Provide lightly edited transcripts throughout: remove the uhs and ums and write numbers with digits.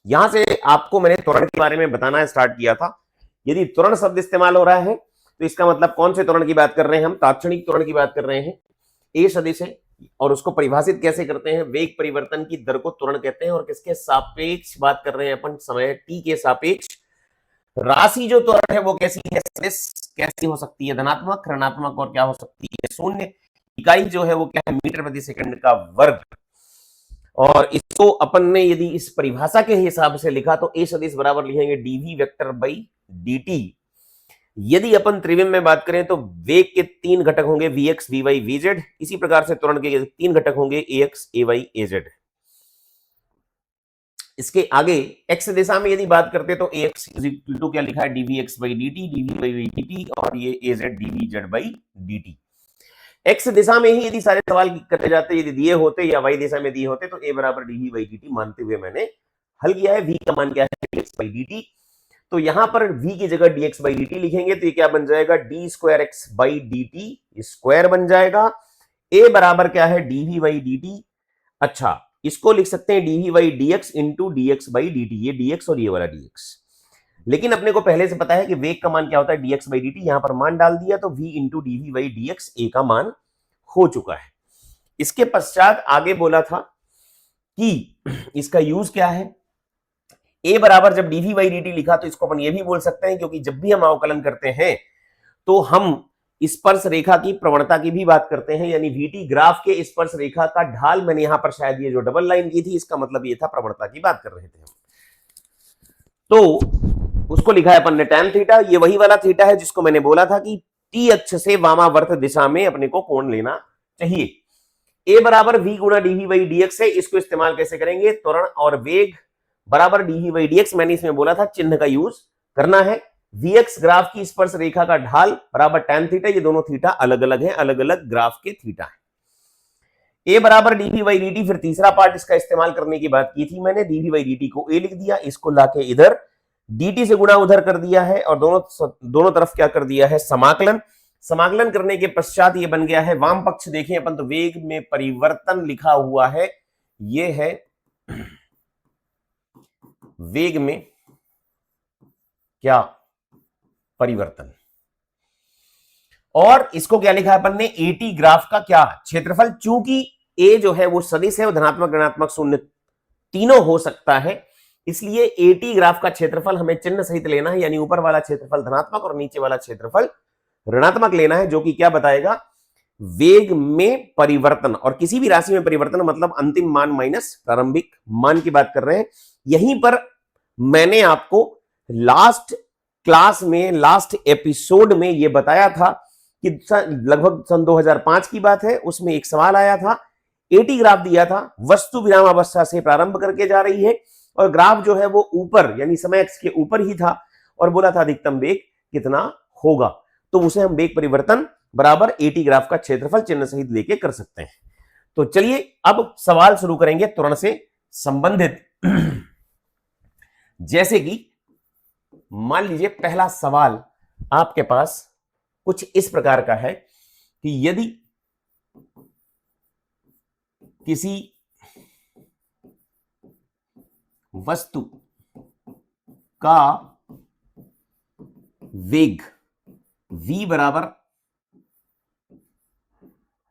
यहां से आपको मैंने त्वरण के बारे में बताना स्टार्ट किया था। यदि त्वरण शब्द इस्तेमाल हो रहा है तो इसका मतलब कौन से त्वरण की बात कर रहे हैं हम? तात्क्षणिक त्वरण की बात कर रहे हैं। ए सदिश है और उसको परिभाषित कैसे करते हैं? वेग परिवर्तन की दर को त्वरण कहते हैं। और किसके सापेक्ष बात कर रहे हैं अपन? समय टी के सापेक्ष राशि जो त्वरण है वो कैसी है? सदिश कैसी हो सकती है? धनात्मक, ऋणात्मक और क्या हो सकती है? शून्य। इकाई जो है वो क्या है? मीटर प्रति सेकंड का वर्ग। और इसको अपन ने यदि इस परिभाषा के हिसाब से लिखा तो ए सदिश बराबर लिखेंगे डीवी वेक्टर बाई डीटी। यदि अपन त्रिविम में बात करें तो वेग के 3 घटक होंगे, V X, V Y, V Z. इसी प्रकार से त्वरण के 3 घटक होंगे, A X, A Y, A Z. इसके आगे एक्स दिशा में यदि बात करते तो ए एक्स टू क्या लिखा है? D V X by D T, D V by D T, और ये A Z D V Z by D T. X दिशा में ही यदि सारे सवाल करते जाते, यदि दिए होते या वाई दिशा में दिए होते तो ए बराबर डीवी बाई डी टी मानते हुए मैंने हल किया है। वी का मान क्या है? D x by D T. तो यहां पर v की जगह dx बाई dt लिखेंगे तो ये क्या बन जाएगा? D square X by D T square बन जाएगा। a बराबर क्या है? dv by dt। अच्छा, इसको लिख सकते हैं dv by dx into dx by dt। ये dx और ये वाला dx। लेकिन अपने को पहले से पता है कि वेग का मान क्या होता है? dx by dt। यहां पर मान डाल दिया तो v into dv by dx a का मान हो चुका है। इसके पश्चात आगे बोला था कि इसका यूज क्या है? a बराबर जब dv बाई dt लिखा तो इसको अपन ये भी बोल सकते हैं, क्योंकि जब भी हम अवकलन करते हैं तो हम स्पर्श रेखा की प्रवणता की भी बात करते हैं। यानी vt ग्राफ के स्पर्श रेखा का ढाल, मैंने यहां पर शायद ये जो डबल लाइन की थी इसका मतलब ये था प्रवणता की बात कर रहे थे हम। तो उसको लिखा है अपन ने tan थीटा। ये वही वाला थीटा है जिसको मैंने बोला था कि t अक्ष से वामावर्त दिशा में अपने को कोण लेना चाहिए। a बराबर v गुणा dv बाई dx है। इसको इस्तेमाल कैसे करेंगे? त्वरण और वेग बराबर dv बाई dx। मैंने इसमें बोला था चिन्ह का यूज करना है। vx ग्राफ की स्पर्श रेखा का ढाल बराबर tan थीटा। ये दोनों थीटा अलग अलग हैं, अलग अलग ग्राफ के थीटा है। a बराबर dv बाई dt। फिर तीसरा पार्ट इसका इस्तेमाल करने की बात की थी मैंने। dv बाई dt को a लिख दिया, इसको लाके इधर dt से गुणा उधर कर दिया है और दोनों तरफ क्या कर दिया है? समाकलन। समाकलन करने के पश्चात ये बन गया है वाम पक्ष। देखें अपन तो वेग में परिवर्तन लिखा हुआ है, ये है वेग में क्या? परिवर्तन। और इसको क्या लिखा है अपन ने? एटी ग्राफ का क्या? क्षेत्रफल। चूंकि ए जो है वो सदिश है, वो धनात्मक, ऋणात्मक, शून्य तीनों हो सकता है, इसलिए एटी ग्राफ का क्षेत्रफल हमें चिन्ह सहित लेना है। यानी ऊपर वाला क्षेत्रफल धनात्मक और नीचे वाला क्षेत्रफल ऋणात्मक लेना है, जो कि क्या बताएगा? वेग में परिवर्तन। और किसी भी राशि में परिवर्तन मतलब अंतिम मान माइनस प्रारंभिक मान की बात कर रहे हैं। यहीं पर मैंने आपको लास्ट क्लास में, लास्ट एपिसोड में यह बताया था कि लगभग सन 2005 की बात है, उसमें एक सवाल आया था, एटी ग्राफ दिया था, वस्तु विराम अवस्था से प्रारंभ करके जा रही है और ग्राफ जो है वो ऊपर यानी समय एक्स के ऊपर ही था, और बोला था अधिकतम वेग कितना होगा। तो उसे हम वेग परिवर्तन बराबर एटी ग्राफ का क्षेत्रफल चिन्ह सहित लेके कर सकते हैं। तो चलिए अब सवाल शुरू करेंगे त्वरण से संबंधित। जैसे कि मान लीजिए पहला सवाल आपके पास कुछ इस प्रकार का है कि यदि किसी वस्तु का वेग v बराबर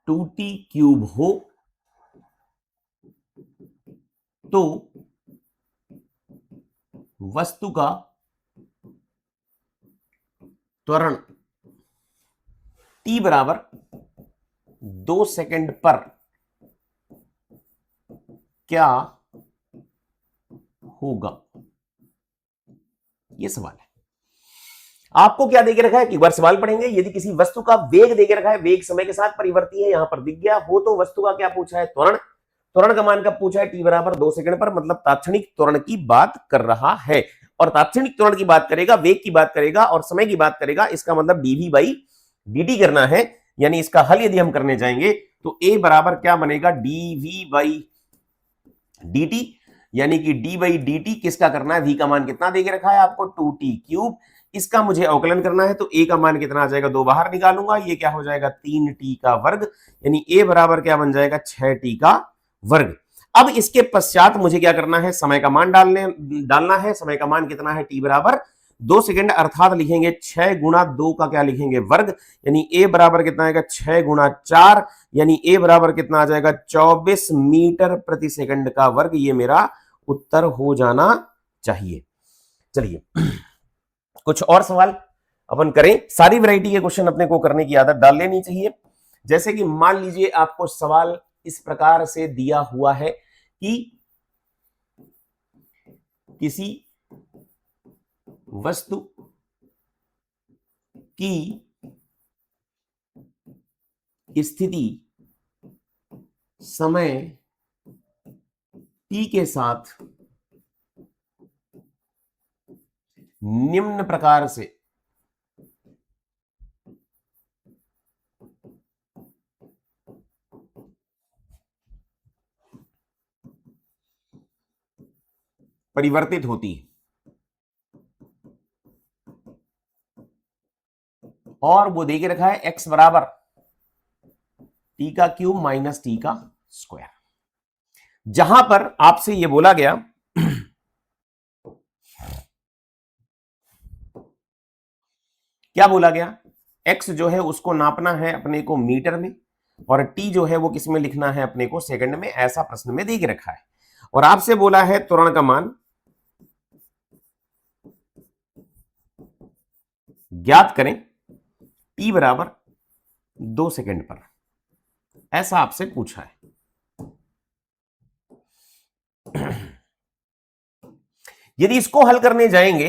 2t क्यूब हो तो वस्तु का त्वरण t बराबर 2 सेकंड पर क्या होगा? यह सवाल है। आपको क्या देके रखा है? एक बार सवाल पढ़ेंगे। यदि किसी वस्तु का वेग देके रखा है, वेग समय के साथ परिवर्ती है, यहां पर दिख गया हो, तो वस्तु का क्या पूछा है? त्वरण। त्वरण का मान कब पूछा है? t बराबर 2 सेकंड पर, मतलब तात्क्षणिक त्वरण की बात कर रहा है। और तात्क्षणिक त्वरण की बात करेगा, वेग की बात करेगा और समय की बात करेगा, इसका मतलब dv बाई dt करना है। यानी इसका हल यदि हम करने जाएंगे तो a बराबर क्या बनेगा? dv बाई dt, यानी कि d बाई dt किसका करना है? v का मान कितना देके रखा है आपको? 2t cube. इसका मुझे अवकलन करना है तो a का मान कितना आ जाएगा? 2 बाहर निकालूंगा, ये क्या हो जाएगा? 3t का वर्ग। यानी a बराबर क्या बन जाएगा? 6t का वर्ग। अब इसके पश्चात मुझे क्या करना है, समय का मान डालना है। समय का मान कितना है, t बराबर 2 सेकंड, अर्थात लिखेंगे 6 गुणा 2 का क्या लिखेंगे, वर्ग, यानी a बराबर कितना आएगा 6 गुणा 4, यानी a बराबर कितना आ जाएगा 24 मीटर प्रति सेकंड का वर्ग। ये मेरा उत्तर हो जाना चाहिए। चलिए कुछ और सवाल अपन करें। सारी वैरायटी के क्वेश्चन अपने को करने की आदत डाल लेनी चाहिए। जैसे कि मान लीजिए आपको सवाल इस प्रकार से दिया हुआ है कि किसी वस्तु की स्थिति समय t के साथ निम्न प्रकार से परिवर्तित होती है और वो दे के रखा है x बराबर t का क्यूब माइनस t का स्क्वायर। जहां पर आपसे ये बोला गया क्या बोला गया, x जो है उसको नापना है अपने को मीटर में और t जो है वो किस में लिखना है अपने को, सेकंड में। ऐसा प्रश्न में दे के रखा है और आपसे बोला है त्वरण का मान ज्ञात करें t बराबर 2 सेकंड पर, ऐसा आपसे पूछा है। यदि इसको हल करने जाएंगे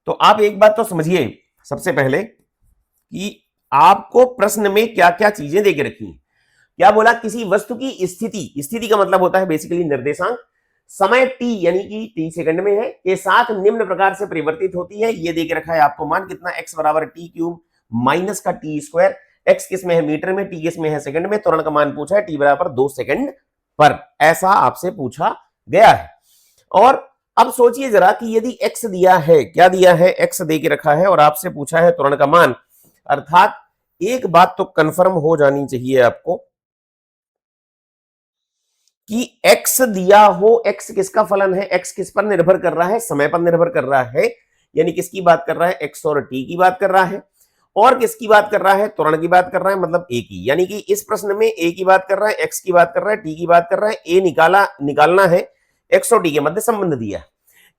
तो आप एक बात तो समझिए सबसे पहले कि आपको प्रश्न में क्या क्या चीजें देके रखी हैं। क्या बोला, किसी वस्तु की स्थिति, स्थिति का मतलब होता है बेसिकली निर्देशांक, समय t यानी कि t सेकंड में है, के साथ निम्न प्रकार से परिवर्तित होती है। ये देके रखा है आपको मान कितना, x बराबर टी क्यूब माइनस का टी स्क्वायर। x किस में है, मीटर में, t किस में है, सेकंड में। त्वरण का मान पूछा है t बराबर 2 सेकंड पर, ऐसा आपसे पूछा गया है। और अब सोचिए जरा कि यदि x दिया है, क्या दिया है, x दे के रखा है और आपसे पूछा है त्वरण का मान, अर्थात एक बात तो कंफर्म हो जानी चाहिए आपको कि x दिया हो, x किसका फलन है, x किस पर निर्भर कर रहा है, समय पर निर्भर कर रहा है। यानी किसकी बात कर रहा है, x और t की बात कर रहा है। और किसकी बात कर रहा है, त्वरण की बात कर रहा है, मतलब a की। यानी कि इस प्रश्न में a की बात कर रहा है, x की बात कर रहा है, t की बात कर रहा है, a निकालना है, x और t के मध्य संबंध दिया है।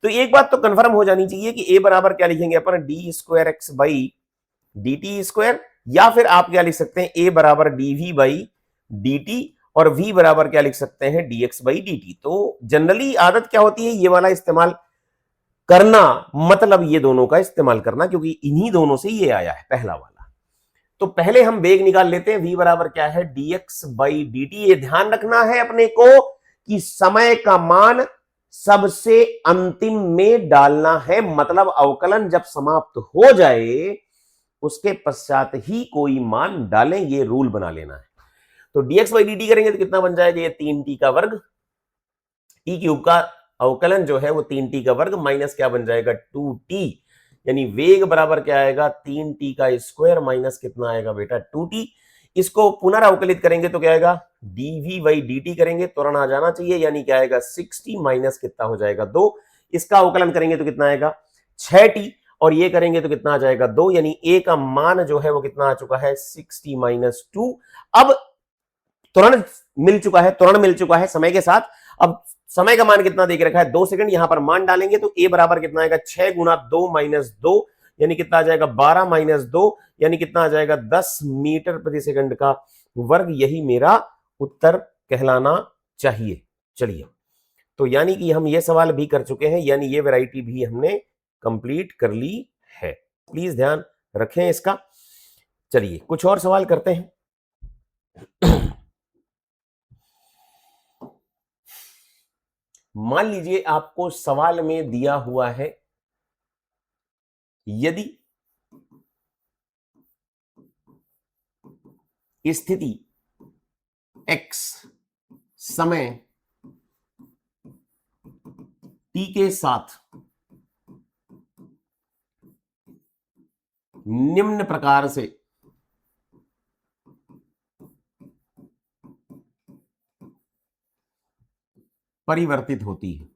तो एक बात तो कंफर्म हो जानी चाहिए कि a बराबर क्या लिखेंगे अपन, D square X by D T square, या फिर आप क्या लिख सकते हैं, a बराबर dv बाई dt और v बराबर क्या लिख सकते हैं, dx बाई dt। तो जनरली आदत क्या होती है, ये वाला इस्तेमाल करना, मतलब ये दोनों का इस्तेमाल करना, क्योंकि इन्हीं दोनों से ये आया है पहला वाला। तो पहले हम वेग निकाल लेते हैं, v बराबर क्या है, dx बाई dt। ये ध्यान रखना है अपने को कि समय का मान सबसे अंतिम में डालना है, मतलब अवकलन जब समाप्त हो जाए उसके पश्चात ही कोई मान डालें, ये रूल बना लेना है। तो dx बाई dt करेंगे तो कितना बन जाएगा, ये 3t का वर्ग, टी क्यूब का अवकलन जो है वो 3t का वर्ग माइनस क्या बन जाएगा, 2t। यानी वेग बराबर क्या आएगा, 3t का स्क्वायर माइनस कितना आएगा बेटा, 2t। इसको पुनर्अवकलित करेंगे तो क्या आएगा, dv बाई dt करेंगे, त्वरण आ जाना चाहिए, यानी क्या आएगा 60 माइनस कितना हो जाएगा 2। इसका अवकलन करेंगे तो कितना आएगा 6t, और ये करेंगे तो कितना आ जाएगा 2, यानी a का मान जो है वो कितना आ चुका है 60 माइनस 2। अब त्वरण मिल चुका है समय के साथ। अब समय का मान कितना देके रखा है, 2 सेकंड। यहां पर मान डालेंगे तो a बराबर कितना आएगा, 6 गुना 2 माइनस 2, यानी कितना आ जाएगा 12 माइनस 2, यानी कितना आ जाएगा 10 मीटर प्रति सेकंड का वर्ग। यही मेरा उत्तर कहलाना चाहिए। चलिए, तो यानी कि हम ये सवाल भी कर चुके हैं, यानी ये वैरायटी भी हमने कंप्लीट कर ली है। प्लीज ध्यान रखें इसका। चलिए कुछ और सवाल करते हैं। मान लीजिए आपको सवाल में दिया हुआ है, यदि स्थिति x समय t के साथ निम्न प्रकार से परिवर्तित होती है।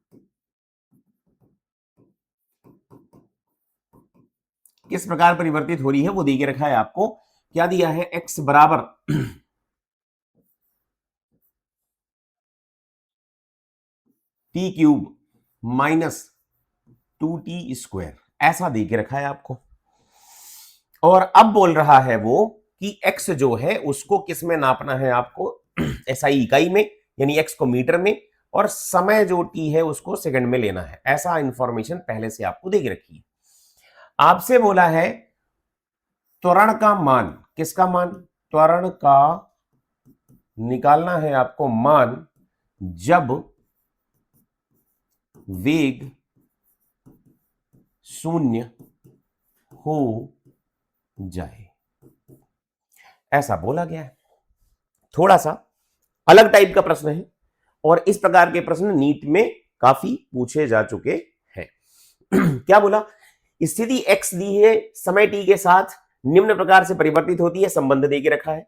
किस प्रकार परिवर्तित हो रही है वो दे के रखा है आपको। क्या दिया है, x बराबर टी क्यूब माइनस 2t², ऐसा दे के रखा है आपको। और अब बोल रहा है वो कि x जो है उसको किस में नापना है आपको, SI इकाई में, यानी x को मीटर में, और समय जो t है उसको सेकंड में लेना है। ऐसा इंफॉर्मेशन पहले से आपको दे के रखी है। आपसे बोला है त्वरण का मान, किसका मान, त्वरण का निकालना है आपको मान जब वेग शून्य हो जाए, ऐसा बोला गया है। थोड़ा सा अलग टाइप का प्रश्न है और इस प्रकार के प्रश्न नीट में काफी पूछे जा चुके हैं। क्या बोला, स्थिति x दी है, समय t के साथ निम्न प्रकार से परिवर्तित होती है, संबंध दे के रखा है।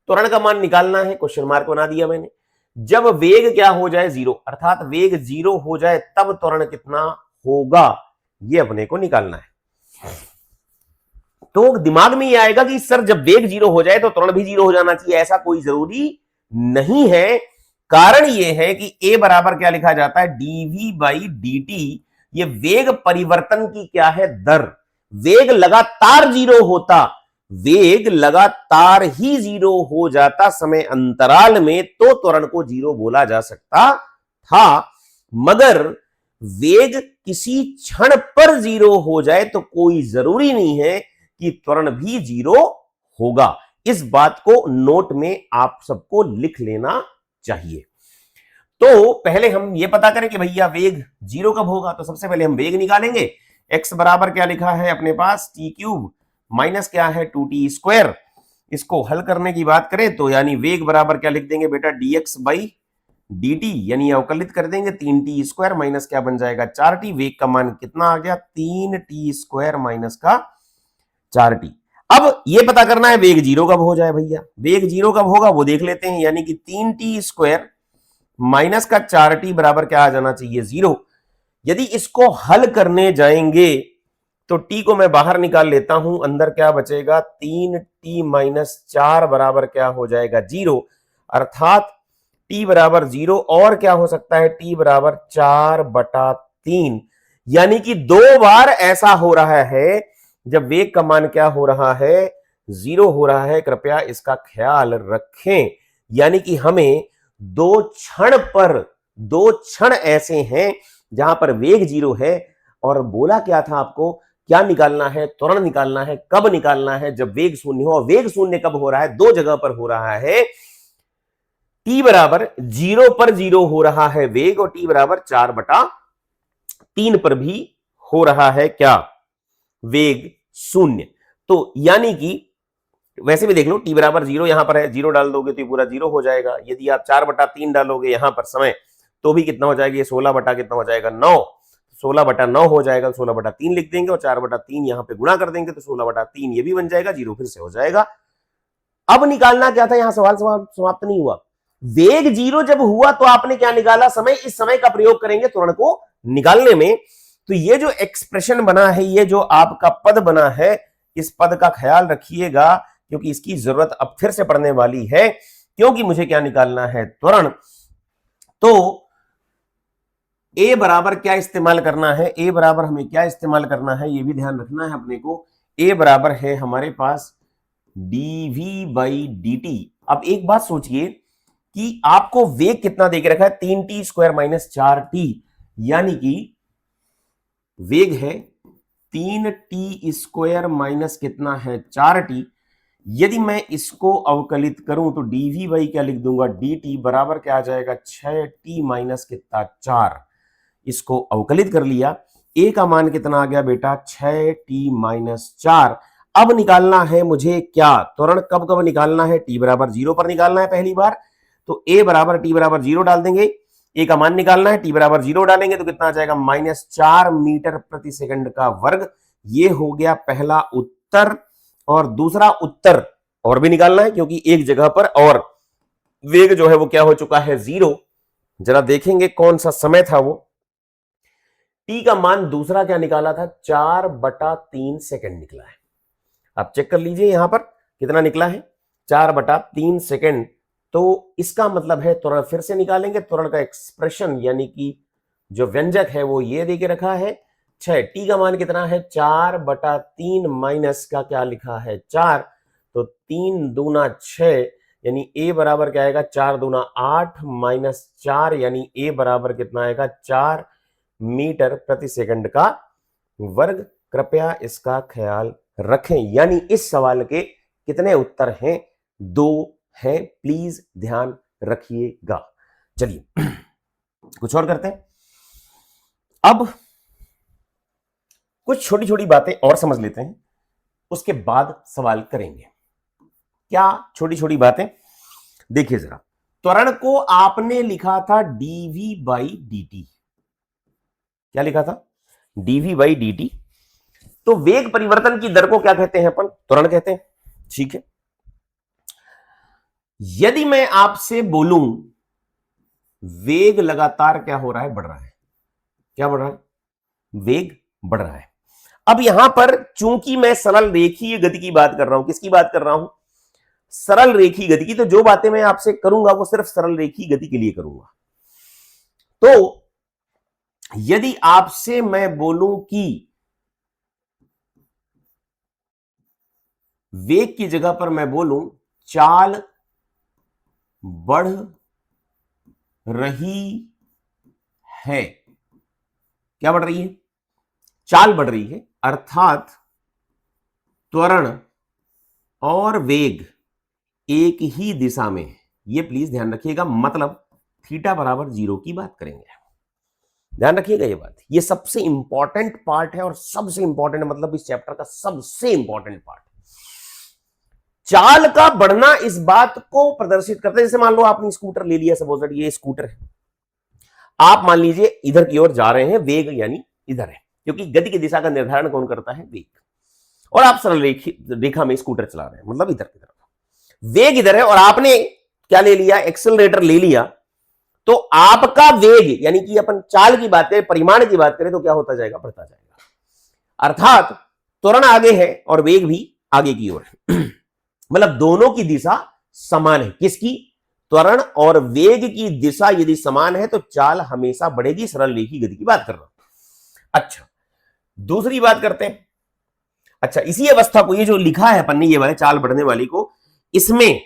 त्वरण का मान निकालना है, क्वेश्चन मार्क बना दिया मैंने। जब वेग क्या हो जाए, जीरो, अर्थात वेग जीरो हो जाए तब त्वरण कितना होगा, ये अपने को निकालना है। तो दिमाग में ये आएगा कि सर जब वेग जीरो हो जाए तो त्वरण भी जीरो हो जाना चाहिए, ऐसा कोई जरूरी नहीं है। कारण ये है कि a बराबर क्या लिखा जाता है, dv/dt, ये वेग परिवर्तन की क्या है, दर। वेग लगातार जीरो होता, वेग लगातार ही जीरो हो जाता समय अंतराल में, तो त्वरण को जीरो बोला जा सकता था। मगर वेग किसी क्षण पर जीरो हो जाए तो कोई जरूरी नहीं है कि त्वरण भी जीरो होगा। इस बात को नोट में आप सबको लिख लेना चाहिए। तो पहले हम ये पता करें कि भैया वेग जीरो कब होगा, तो सबसे पहले हम वेग निकालेंगे। x बराबर क्या लिखा है अपने पास, टी क्यूब माइनस क्या है 2t²। इसको हल करने की बात करें तो यानी वेग बराबर क्या लिख देंगे बेटा, dx/dt, यानी अवकलित कर देंगे 3t² माइनस क्या बन जाएगा 4t। वेग का मान कितना आ गया, 3t² माइनस का 4t। अब ये पता करना है वेग जीरो कब हो जाए भैया। वेग जीरो कब होगा वो देख लेते हैं, यानी कि 3t² माइनस का 4t बराबर क्या आ जाना चाहिए, जीरो। यदि इसको हल करने जाएंगे तो t को मैं बाहर निकाल लेता हूं, अंदर क्या बचेगा, 3t माइनस 4 बराबर क्या हो जाएगा, जीरो। अर्थात t बराबर जीरो, और क्या हो सकता है, t बराबर 4/3। यानी कि दो बार ऐसा हो रहा है जब वेग का मान क्या हो रहा है, जीरो हो रहा है। कृपया इसका ख्याल रखें। यानी कि हमें दो क्षण ऐसे हैं जहां पर वेग जीरो है, और बोला क्या था आपको, क्या निकालना है, त्वरण निकालना है। कब निकालना है, जब वेग शून्य हो। और वेग शून्य कब हो रहा है, दो जगह पर हो रहा है। t बराबर जीरो पर जीरो हो रहा है वेग, और t बराबर 4/3 पर भी हो रहा है क्या, वेग शून्य। तो यानी कि वैसे भी देख लो, t बराबर जीरो यहां पर है, जीरो डाल दोगे तो ये पूरा जीरो हो जाएगा। यदि आप 4/3 डालोगे यहां पर समय, तो भी कितना हो जाएगा, ये 16 बटा कितना हो जाएगा, 9। 16/9 हो जाएगा, 16/3 लिख देंगे और 4/3 यहां पे गुणा कर देंगे तो 16/3 ये भी बन जाएगा, जीरो फिर से हो जाएगा। अब निकालना क्या था, यहां सवाल समाप्त नहीं हुआ। वेग जीरो जब हुआ तो आपने क्या निकाला, समय। इस समय का प्रयोग करेंगे त्वरण को निकालने में। तो ये जो एक्सप्रेशन बना है, ये जो आपका पद बना है, इस पद का ख्याल रखिएगा, क्योंकि इसकी जरूरत अब फिर से पड़ने वाली है। क्योंकि मुझे क्या निकालना है, त्वरण। तो a बराबर क्या इस्तेमाल करना है, a बराबर हमें क्या इस्तेमाल करना है, ये भी ध्यान रखना है अपने को। a बराबर है हमारे पास dv/dt। अब एक बात सोचिए कि आपको वेग कितना दे के रखा है, 3t² माइनस 4t, यानी कि वेग है 3t² माइनस कितना है 4t। यदि मैं इसको अवकलित करूं तो dv क्या लिख दूंगा, dt बराबर क्या आ जाएगा, 6t माइनस कितना 4। इसको अवकलित कर लिया, a का मान कितना आ गया बेटा, 6t माइनस 4। अब निकालना है मुझे क्या, त्वरण कब कब निकालना है, t बराबर जीरो पर निकालना है पहली बार। तो a बराबर t बराबर जीरो डाल देंगे, a का मान निकालना है, t बराबर जीरो डालेंगे तो कितना आ जाएगा, -4 मीटर प्रति सेकंड का वर्ग। ये हो गया पहला उत्तर। और दूसरा उत्तर और भी निकालना है, क्योंकि एक जगह पर और वेग जो है वो क्या हो चुका है, जीरो। जरा देखेंगे कौन सा समय था वो। टी का मान दूसरा क्या निकाला था, 4/3 सेकंड निकला है। आप चेक कर लीजिए यहां पर कितना निकला है, 4/3 सेकंड। तो इसका मतलब है त्वरण फिर से निकालेंगे, त्वरण का एक्सप्रेशन यानी कि जो व्यंजक है वो ये देके रखा है 6। टी का मान कितना है, 4/3 माइनस का क्या लिखा है 4, तो 3 दूना 6 यानी ए बराबर क्या आएगा, 4 दूना 8 माइनस 4 यानी ए बराबर कितना आएगा, 4 मीटर प्रति सेकंड का वर्ग। कृपया इसका ख्याल रखें। यानी इस सवाल के कितने उत्तर हैं, 2 हैं। प्लीज ध्यान रखिएगा। चलिए कुछ और करते हैं। अब कुछ छोटी छोटी बातें और समझ लेते हैं, उसके बाद सवाल करेंगे। क्या छोटी छोटी बातें, देखिए जरा। त्वरण को आपने लिखा था dv/dt। क्या लिखा था, dv/dt। तो वेग परिवर्तन की दर को क्या कहते हैं अपन, त्वरण कहते हैं। ठीक है, यदि मैं आपसे बोलूं वेग लगातार क्या हो रहा है, बढ़ रहा है, क्या बढ़ रहा है, वेग बढ़ रहा है। अब यहां पर चूंकि मैं सरल रेखीय गति की बात कर रहा हूं, किसकी बात कर रहा हूं, सरल रेखीय गति की, तो जो बातें मैं आपसे करूंगा वो सिर्फ सरल रेखीय गति के लिए करूंगा। तो यदि आपसे मैं बोलूं कि वेग की जगह पर मैं बोलूं चाल बढ़ रही है, क्या बढ़ रही है, चाल बढ़ रही है, अर्थात त्वरण और वेग एक ही दिशा में है। ये प्लीज ध्यान रखिएगा, मतलब थीटा बराबर 0 की बात करेंगे। ध्यान रखिएगा ये बात, ये सबसे इंपॉर्टेंट पार्ट है और सबसे इंपॉर्टेंट मतलब इस चैप्टर का सबसे इंपॉर्टेंट पार्ट। चाल का बढ़ना इस बात को प्रदर्शित करता है, जैसे मान लो आपने स्कूटर ले लिया, सपोज ये स्कूटर है, आप मान लीजिए इधर की ओर जा रहे हैं, वेग यानी इधर है, क्योंकि गति की दिशा का निर्धारण कौन करता है, वेग। और आप सरल रेखा में स्कूटर चला रहे हैं, मतलब इधर की तरफ, वेग इधर है और आपने क्या ले लिया, एक्सेलरेटर ले लिया, तो आपका वेग यानी कि अपन चाल की बात करें, परिमाण की बात करें, तो क्या होता जाएगा, बढ़ता जाएगा। अर्थात त्वरण आगे है और वेग भी आगे की ओर है, मतलब दोनों की दिशा समान है। किसकी, त्वरण और वेग की दिशा यदि समान है तो चाल हमेशा बढ़ेगी। सरल रेखीय गति की बात कर रहा हूं। अच्छा, दूसरी बात करते हैं। अच्छा, इसी अवस्था को, ये जो लिखा है अपन ने, ये वाले चाल बढ़ने वाली को, इसमें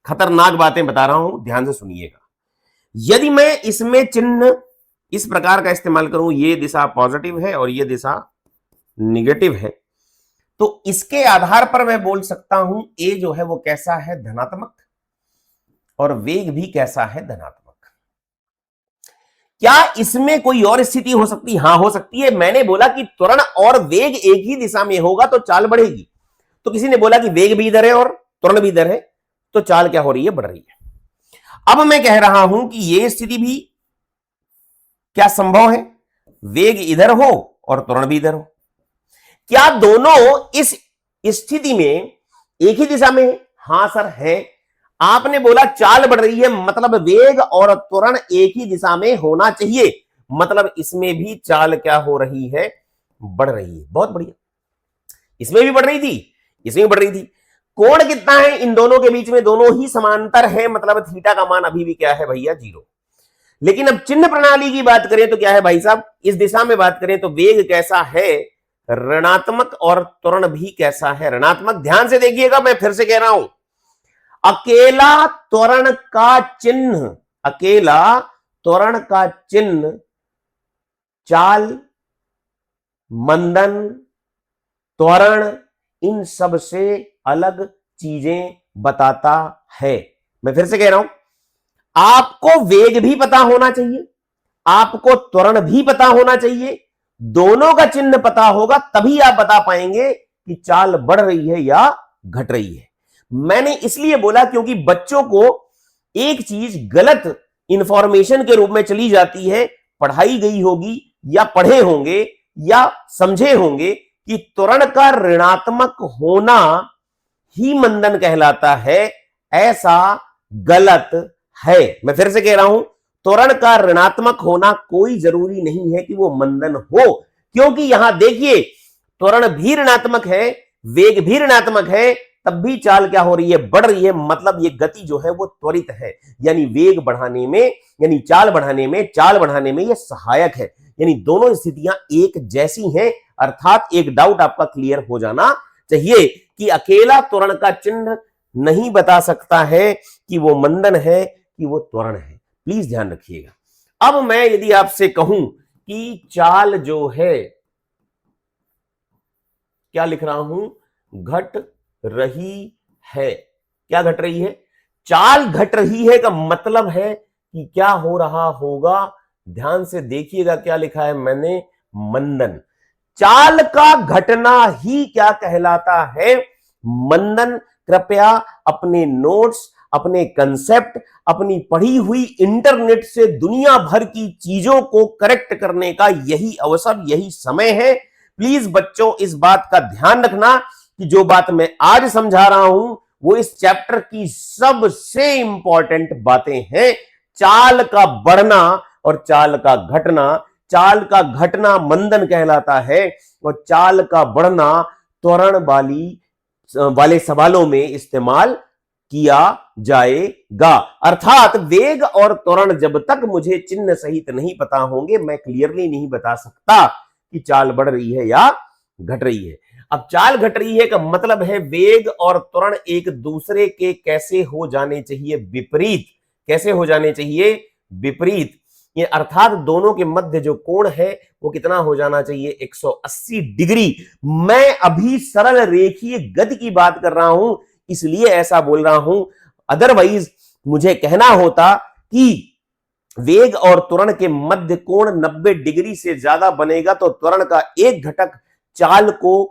खतरनाक बातें बता रहा हूं, ध्यान से सुनिएगा। यदि मैं इसमें चिन्ह इस प्रकार का इस्तेमाल करूं, ये दिशा पॉजिटिव है और ये दिशा निगेटिव है, तो इसके आधार पर मैं बोल सकता हूं ए जो है वो कैसा है, धनात्मक, और वेग भी कैसा है, धनात्मक। क्या इसमें कोई और स्थिति हो सकती है? हां, हो सकती है। मैंने बोला कि त्वरण और वेग एक ही दिशा में होगा तो चाल बढ़ेगी। तो किसी ने बोला कि वेग भी इधर है और त्वरण भी इधर है, तो चाल क्या हो रही है, बढ़ रही है। अब मैं कह रहा हूं कि यह स्थिति भी क्या संभव है, वेग इधर हो और त्वरण भी इधर हो। क्या दोनों इस स्थिति में एक ही दिशा में है? हां सर, है। आपने बोला चाल बढ़ रही है, मतलब वेग और त्वरण एक ही दिशा में होना चाहिए, मतलब इसमें भी चाल क्या हो रही है, बढ़ रही है। बहुत बढ़िया, इसमें भी बढ़ रही थी, इसमें भी बढ़ रही थी। कोण कितना है इन दोनों के बीच में, दोनों ही समांतर है, मतलब थीटा का मान अभी भी क्या है भैया, 0। लेकिन अब चिन्ह प्रणाली की बात करें तो क्या है भाई साहब, इस दिशा में बात करें तो वेग कैसा है, ऋणात्मक, और त्वरण भी कैसा है, ऋणात्मक। ध्यान से देखिएगा, मैं फिर से कह रहा हूं, अकेला त्वरण का चिन्ह, अकेला त्वरण का चिन्ह चाल, मंदन, त्वरण, इन सब से अलग चीजें बताता है। मैं फिर से कह रहा हूं, आपको वेग भी पता होना चाहिए, आपको त्वरण भी पता होना चाहिए, दोनों का चिन्ह पता होगा, तभी आप बता पाएंगे कि चाल बढ़ रही है या घट रही है। मैंने इसलिए बोला क्योंकि बच्चों को एक चीज गलत इंफॉर्मेशन के रूप में चली जाती है, पढ़ाई गई होगी या पढ़े होंगे या समझे होंगे कि त्वरण का ऋणात्मक होना ही मंदन कहलाता है। ऐसा गलत है। मैं फिर से कह रहा हूं, त्वरण का ऋणात्मक होना कोई जरूरी नहीं है कि वो मंदन हो, क्योंकि यहां देखिए त्वरण भी ऋणात्मक है, वेग भी ऋणात्मक है, तब भी चाल क्या हो रही है, बढ़ रही है। मतलब ये गति जो है वो त्वरित है, यानी वेग बढ़ाने में, यानी चाल बढ़ाने में ये सहायक है। यानी दोनों स्थितियां एक जैसी हैं, अर्थात एक डाउट आपका क्लियर हो जाना चाहिए कि अकेला त्वरण का चिन्ह नहीं बता सकता है कि वो मंदन है कि वो त्वरण है। प्लीज ध्यान रखिएगा। अब मैं यदि आपसे कहूं कि चाल जो है, क्या लिख रहा हूं, घट रही है। क्या घट रही है? चाल घट रही है का मतलब है कि क्या हो रहा होगा, ध्यान से देखिएगा क्या लिखा है मैंने, मंदन। चाल का घटना ही क्या कहलाता है, मंदन। कृपया अपने नोट्स, अपने कंसेप्ट, अपनी पढ़ी हुई इंटरनेट से दुनिया भर की चीजों को करेक्ट करने का यही अवसर, यही समय है। प्लीज बच्चों इस बात का ध्यान रखना कि जो बात मैं आज समझा रहा हूं वो इस चैप्टर की सबसे इंपॉर्टेंट बातें हैं। चाल का बढ़ना और चाल का घटना। चाल का घटना मंदन कहलाता है और चाल का बढ़ना त्वरण वाले सवालों में इस्तेमाल किया जाएगा। अर्थात वेग और त्वरण जब तक मुझे चिन्ह सहित नहीं पता होंगे, मैं क्लियरली नहीं बता सकता कि चाल बढ़ रही है या घट रही है। अब चाल घट रही है का मतलब है वेग और त्वरण एक दूसरे के कैसे हो जाने चाहिए, विपरीत। कैसे हो जाने चाहिए, विपरीत। ये अर्थात दोनों के मध्य जो कोण है वो कितना हो जाना चाहिए, 180 डिग्री। मैं अभी सरल रेखीय गति की बात कर रहा हूं, इसलिए ऐसा बोल रहा हूं। अदरवाइज मुझे कहना होता कि वेग और त्वरण के मध्य कोण 90 डिग्री से ज्यादा बनेगा तो त्वरण का एक घटक चाल को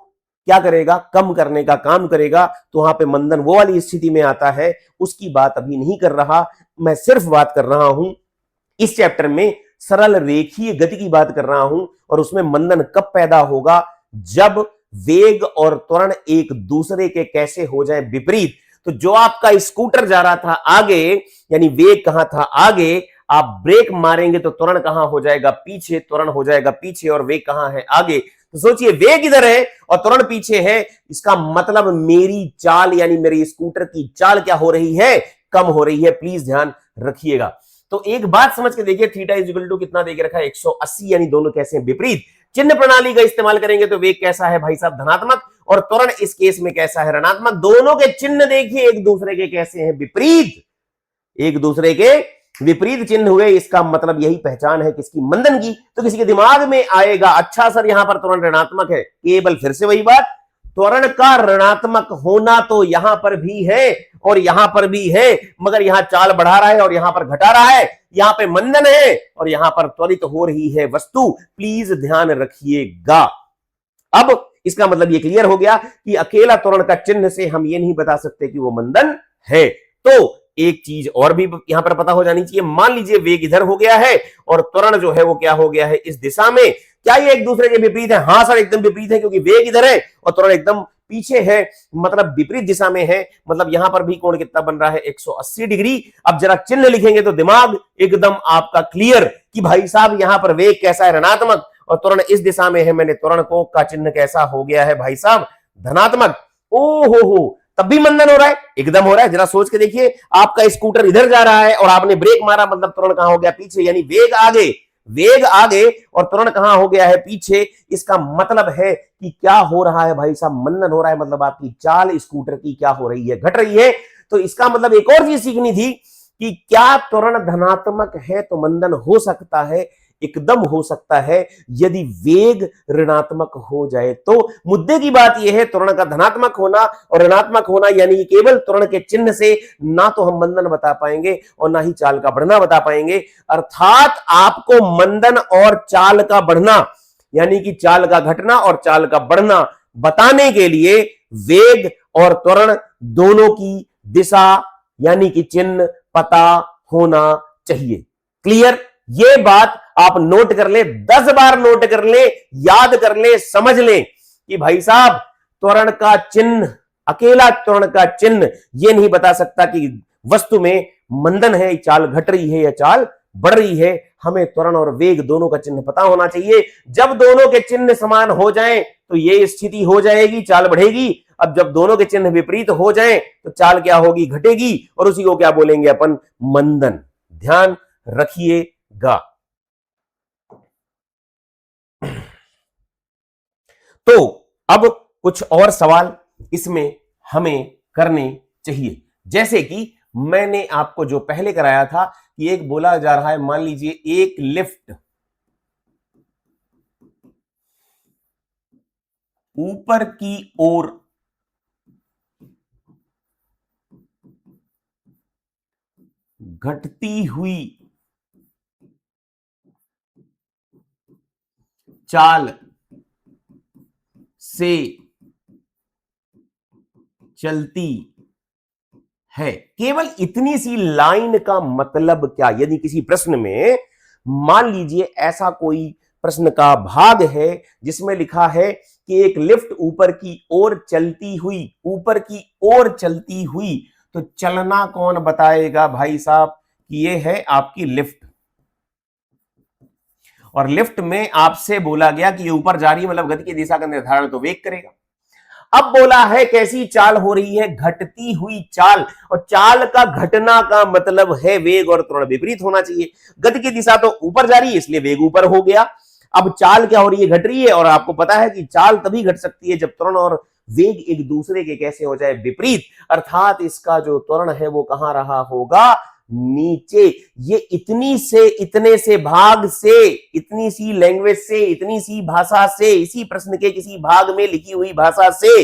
क्या करेगा, कम करने का काम करेगा, तो वहां पे मंदन वो वाली स्थिति में आता है। उसकी बात अभी नहीं कर रहा, मैं सिर्फ बात कर रहा हूं इस चैप्टर में सरल रेखीय गति की बात कर रहा हूं। और उसमें मंदन कब पैदा होगा, जब वेग और त्वरण एक दूसरे के कैसे हो जाए, विपरीत। तो जो आपका स्कूटर जा रहा था आगे, यानी वेग कहां था, आगे, आप ब्रेक मारेंगे तो त्वरण कहां हो जाएगा, पीछे। त्वरण हो जाएगा पीछे और वेग कहां है, आगे। तो सोचिए वेग इधर है और त्वरण पीछे है, इसका मतलब मेरी चाल यानी मेरी स्कूटर की चाल क्या हो रही है, कम हो रही है। प्लीज ध्यान रखिएगा। तो एक बात समझ के देखिए, थीटा इज इक्वल टू कितना देके रखा है, 180, यानी दोनों कैसे हैं, विपरीत। चिन्ह प्रणाली का इस्तेमाल करेंगे तो वेग कैसा है भाई साहब, धनात्मक, और त्वरण इस केस में कैसा है, ऋणात्मक। दोनों के चिन्ह देखिए एक दूसरे के कैसे हैं, विपरीत। एक दूसरे के विपरीत चिन्ह हुए, इसका मतलब यही पहचान है किसकी, मंदन की। तो किसी के दिमाग में आएगा, अच्छा सर यहां पर त्वरण ऋणात्मक है, केवल फिर से वही बात, त्वरण का ऋणात्मक होना तो यहां पर भी है और यहां पर भी है, मगर यहां चाल बढ़ा रहा है और यहां पर घटा रहा है। यहां पे मंदन है और यहां पर त्वरित हो रही है वस्तु। प्लीज ध्यान रखिएगा। अब इसका मतलब ये क्लियर हो गया कि अकेला त्वरण का चिन्ह से हम ये नहीं बता सकते कि वो मंदन है। तो एक चीज और भी यहां पर पता हो जानी चाहिए, मान लीजिए वेग इधर हो गया है और त्वरण जो है वो क्या हो गया है, इस दिशा में। क्या ये एक दूसरे के विपरीत है? हाँ सर एकदम विपरीत है, क्योंकि वेग इधर है और त्वरण एकदम पीछे है, मतलब विपरीत दिशा में है। मतलब यहां पर भी कोण कितना बन रहा है, 180 डिग्री। अब जरा चिन्ह लिखेंगे तो दिमाग एकदम आपका क्लियर कि भाई साहब यहां पर वेग कैसा है, ऋणात्मक, और त्वरण इस दिशा में है। मैंने त्वरण को का चिन्ह कैसा हो गया है भाई साहब, धनात्मक। ओ हो, तब भी मंदन हो रहा है, एकदम हो रहा है। जरा सोच के देखिए, आपका स्कूटर इधर जा रहा है और आपने ब्रेक मारा, मतलब त्वरण कहां हो गया, पीछे, यानी वेग आगे, वेग आगे और त्वरण कहां हो गया है, पीछे। इसका मतलब है कि क्या हो रहा है भाई साहब, मंदन हो रहा है। मतलब आपकी चाल स्कूटर की क्या हो रही है, घट रही है। तो इसका मतलब एक और चीज सीखनी थी कि क्या त्वरण धनात्मक है तो मंदन हो सकता है, एकदम हो सकता है, यदि वेग ऋणात्मक हो जाए तो। मुद्दे की बात यह है, त्वरण का धनात्मक होना और ऋणात्मक होना, यानी केवल त्वरण के चिन्ह से ना तो हम मंदन बता पाएंगे और ना ही चाल का बढ़ना बता पाएंगे। अर्थात आपको मंदन और चाल का बढ़ना, यानी कि चाल का घटना और चाल का बढ़ना बताने के लिए वेग और त्वरण दोनों की दिशा यानी कि चिन्ह पता होना चाहिए। क्लियर? ये बात आप नोट कर ले, 10 बार नोट कर ले, याद कर ले, समझ ले कि भाई साहब त्वरण का चिन्ह, अकेला त्वरण का चिन्ह ये नहीं बता सकता कि वस्तु में मंदन है, चाल घट रही है या चाल बढ़ रही है, हमें त्वरण और वेग दोनों का चिन्ह पता होना चाहिए। जब दोनों के चिन्ह समान हो जाएं तो ये स्थिति हो जाएगी, चाल बढ़ेगी। अब जब दोनों के चिन्ह विपरीत हो जाएं तो चाल क्या होगी, घटेगी, और उसी को क्या बोलेंगे अपन, मंदन। ध्यान रखिएगा। तो अब कुछ और सवाल इसमें हमें करने चाहिए, जैसे कि मैंने आपको जो पहले कराया था कि एक बोला जा रहा है, मान लीजिए एक लिफ्ट ऊपर की ओर घटती हुई चाल से चलती है। केवल इतनी सी लाइन का मतलब क्या, यदि किसी प्रश्न में मान लीजिए ऐसा कोई प्रश्न का भाग है जिसमें लिखा है कि एक लिफ्ट ऊपर की ओर चलती हुई, ऊपर की ओर चलती हुई, तो चलना कौन बताएगा भाई साहब कि ये है आपकी लिफ्ट, और लिफ्ट में आपसे बोला गया कि ये ऊपर जा रही है, मतलब गति की दिशा का निर्धारण तो वेग करेगा। अब बोला है कैसी चाल हो रही है, घटती हुई चाल, और चाल का घटना का मतलब है वेग और त्वरण विपरीत होना चाहिए। गति की दिशा तो ऊपर जा रही है इसलिए वेग ऊपर हो गया। अब चाल क्या हो रही है, घट रही है, और आपको पता है कि चाल तभी घट सकती है जब त्वरण और वेग एक दूसरे के कैसे हो जाए, विपरीत, अर्थात इसका जो त्वरण है वो कहां रहा होगा, नीचे। ये इतनी से इतने से भाग से, इतनी सी लैंग्वेज से, इतनी सी भाषा से, इसी प्रश्न के किसी भाग में लिखी हुई भाषा से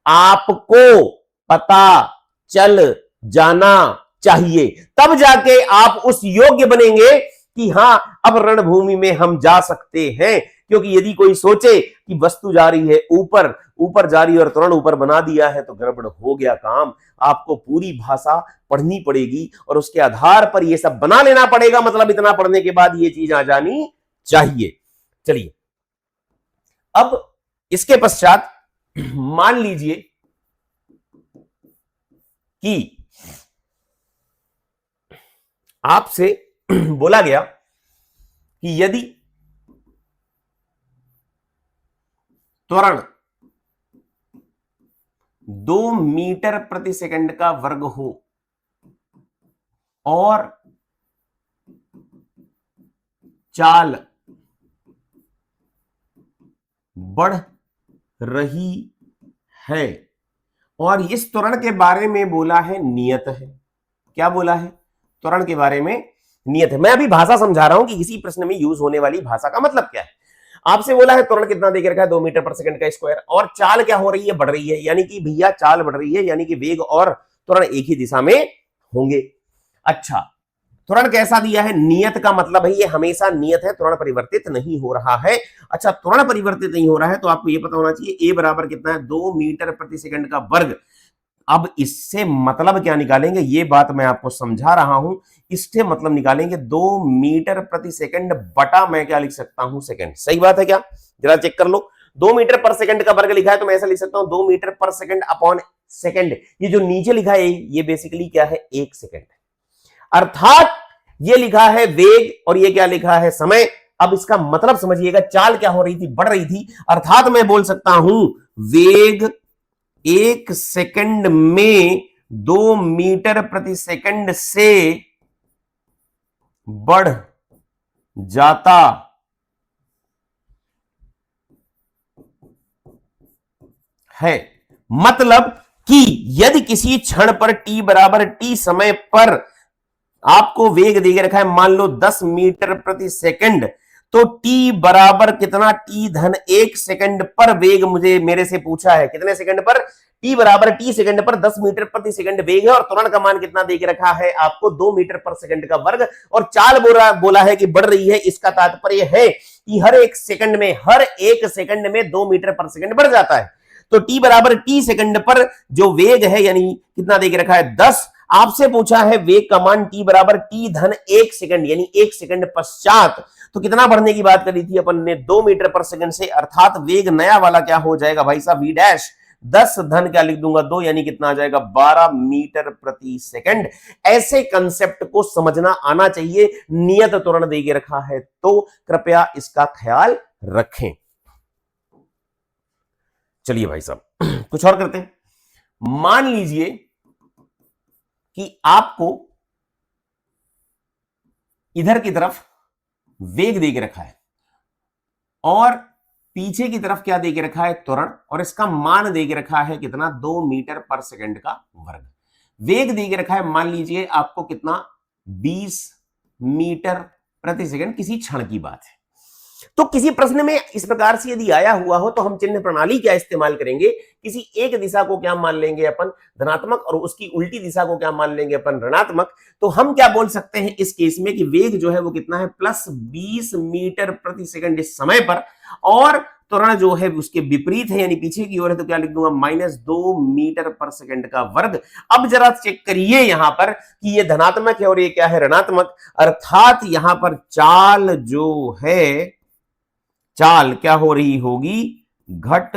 आपको पता चल जाना चाहिए, तब जाके आप उस योग्य बनेंगे कि हां अब रणभूमि में हम जा सकते हैं। क्योंकि यदि कोई सोचे कि वस्तु जा रही है ऊपर, ऊपर जा रही है और त्वरण ऊपर बना दिया है, तो गड़बड़ हो गया काम। आपको पूरी भाषा पढ़नी पड़ेगी और उसके आधार पर यह सब बना लेना पड़ेगा, मतलब इतना पढ़ने के बाद यह चीज आ जानी चाहिए। चलिए, अब इसके पश्चात मान लीजिए कि आपसे बोला गया कि यदि त्वरण 2 मीटर प्रति सेकंड का वर्ग हो और चाल बढ़ रही है, और इस त्वरण के बारे में बोला है नियत है। क्या बोला है, त्वरण के बारे में नियत है। मैं अभी भाषा समझा रहा हूं कि किसी प्रश्न में यूज होने वाली भाषा का मतलब क्या है। आपसे बोला है त्वरण कितना दे के रखा है, 2 मीटर पर सेकंड का स्क्वायर, और चाल क्या हो रही है, बढ़ रही है, यानी कि भैया चाल बढ़ रही है, यानी कि वेग और त्वरण एक ही दिशा में होंगे। अच्छा, त्वरण कैसा दिया है, नियत का मतलब है ये हमेशा नियत है, त्वरण परिवर्तित नहीं हो रहा है। अच्छा, त्वरण परिवर्तित नहीं हो रहा है तो आपको ये पता होना चाहिए a बराबर कितना है, 2 मीटर प्रति सेकंड का वर्ग। अब इससे मतलब क्या निकालेंगे, ये बात मैं आपको समझा रहा हूं। इससे मतलब निकालेंगे 2 मीटर प्रति सेकंड बटा, मैं क्या लिख सकता हूं, सेकंड। सही बात है क्या, जरा चेक कर लो। 2 मीटर पर सेकंड का वर्ग लिखा है तो मैं ऐसा लिख सकता हूं 2 मीटर पर सेकंड अपॉन सेकंड। ये जो नीचे लिखा है ये बेसिकली क्या है, 1 सेकंड, अर्थात ये लिखा है वेग और ये क्या लिखा है, समय। अब इसका मतलब समझिएगा, चाल क्या हो रही थी, बढ़ रही थी, अर्थात मैं बोल सकता हूं वेग 1 सेकंड में 2 मीटर प्रति सेकंड से बढ़ जाता है। मतलब कि यदि किसी क्षण पर t बराबर t समय पर आपको वेग दे रखा है, मान लो 10 मीटर प्रति सेकंड, तो t बराबर कितना, t धन 1 सेकंड पर वेग मुझे मेरे से पूछा है, कितने सेकंड पर, t बराबर t सेकंड पर 10 मीटर प्रति सेकंड वेग है, और त्वरण का मान कितना दे रखा है आपको, 2 मीटर पर सेकंड का वर्ग, और चाल बोला है कि बढ़ रही है। इसका तात्पर्य है कि हर एक सेकंड में 2 मीटर पर सेकंड बढ़ जाता है। तो t बराबर t सेकंड पर जो वेग है, यानी कितना दे रखा है, 10। आपसे पूछा है वेग का मान t बराबर t धन 1 सेकंड, यानी 1 सेकंड पश्चात, तो कितना बढ़ने की बात करी थी अपन ने, 2 मीटर पर सेकंड से, अर्थात वेग नया वाला क्या हो जाएगा भाई साहब, v डैश 10 धन क्या लिख दूंगा 2, यानी कितना आ जाएगा 12 मीटर प्रति सेकंड। ऐसे कंसेप्ट को समझना आना चाहिए। नियत त्वरण दे के रखा है तो कृपया इसका ख्याल रखें। चलिए भाई साहब कुछ और करते हैं। मान लीजिए कि आपको इधर की तरफ वेग दे के रखा है और पीछे की तरफ क्या दे के रखा है त्वरण, और इसका मान दे के रखा है कितना 2 मीटर पर सेकंड का वर्ग। वेग दे के रखा है मान लीजिए आपको कितना 20 मीटर प्रति सेकंड, किसी क्षण की बात है। तो किसी प्रश्न में इस प्रकार से यदि आया हुआ हो तो हम चिन्ह प्रणाली क्या इस्तेमाल करेंगे, किसी एक दिशा को क्या मान लेंगे अपन धनात्मक और उसकी उल्टी दिशा को क्या मान लेंगे अपन ऋणात्मक। तो हम क्या बोल सकते हैं इस केस में कि वेग जो है वो कितना है प्लस 20 मीटर प्रति सेकंड इस समय पर, और त्वरण जो है उसके विपरीत है यानी पीछे की ओर है, तो क्या लिख दूंगा -2 मीटर पर सेकंड का वर्ग। अब जरा चेक करिए यहां पर कि ये धनात्मक है और ये क्या है ऋणात्मक, अर्थात यहां पर चाल जो है, चाल क्या हो रही होगी, घट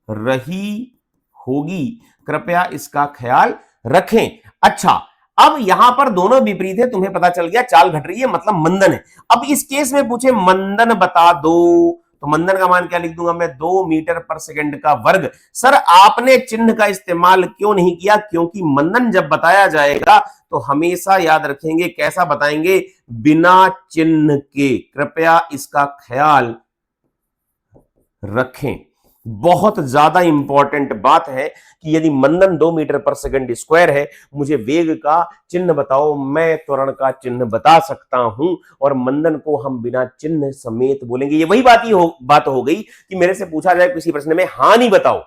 रही होगी। कृपया इसका ख्याल रखें। अच्छा, अब यहां पर दोनों विपरीत है, तुम्हें पता चल गया चाल घट रही है मतलब मंदन है। अब इस केस में पूछे मंदन बता दो, तो मंदन का मान क्या लिख दूंगा मैं 2 मीटर पर सेकंड का वर्ग। सर आपने चिन्ह का इस्तेमाल क्यों नहीं किया, क्योंकि मंदन जब बताया जाएगा तो हमेशा याद रखेंगे कैसा बताएंगे, बिना चिन्ह के। कृपया इसका ख्याल रखें। बहुत ज्यादा इंपॉर्टेंट बात है कि यदि मंदन 2 मीटर पर सेकंड स्क्वायर है, मुझे वेग का चिन्ह बताओ, मैं त्वरण का चिन्ह बता सकता हूं, और मंदन को हम बिना चिन्ह समेत बोलेंगे। ये वही बात हो गई कि मेरे से पूछा जाए किसी प्रश्न में हानि बताओ,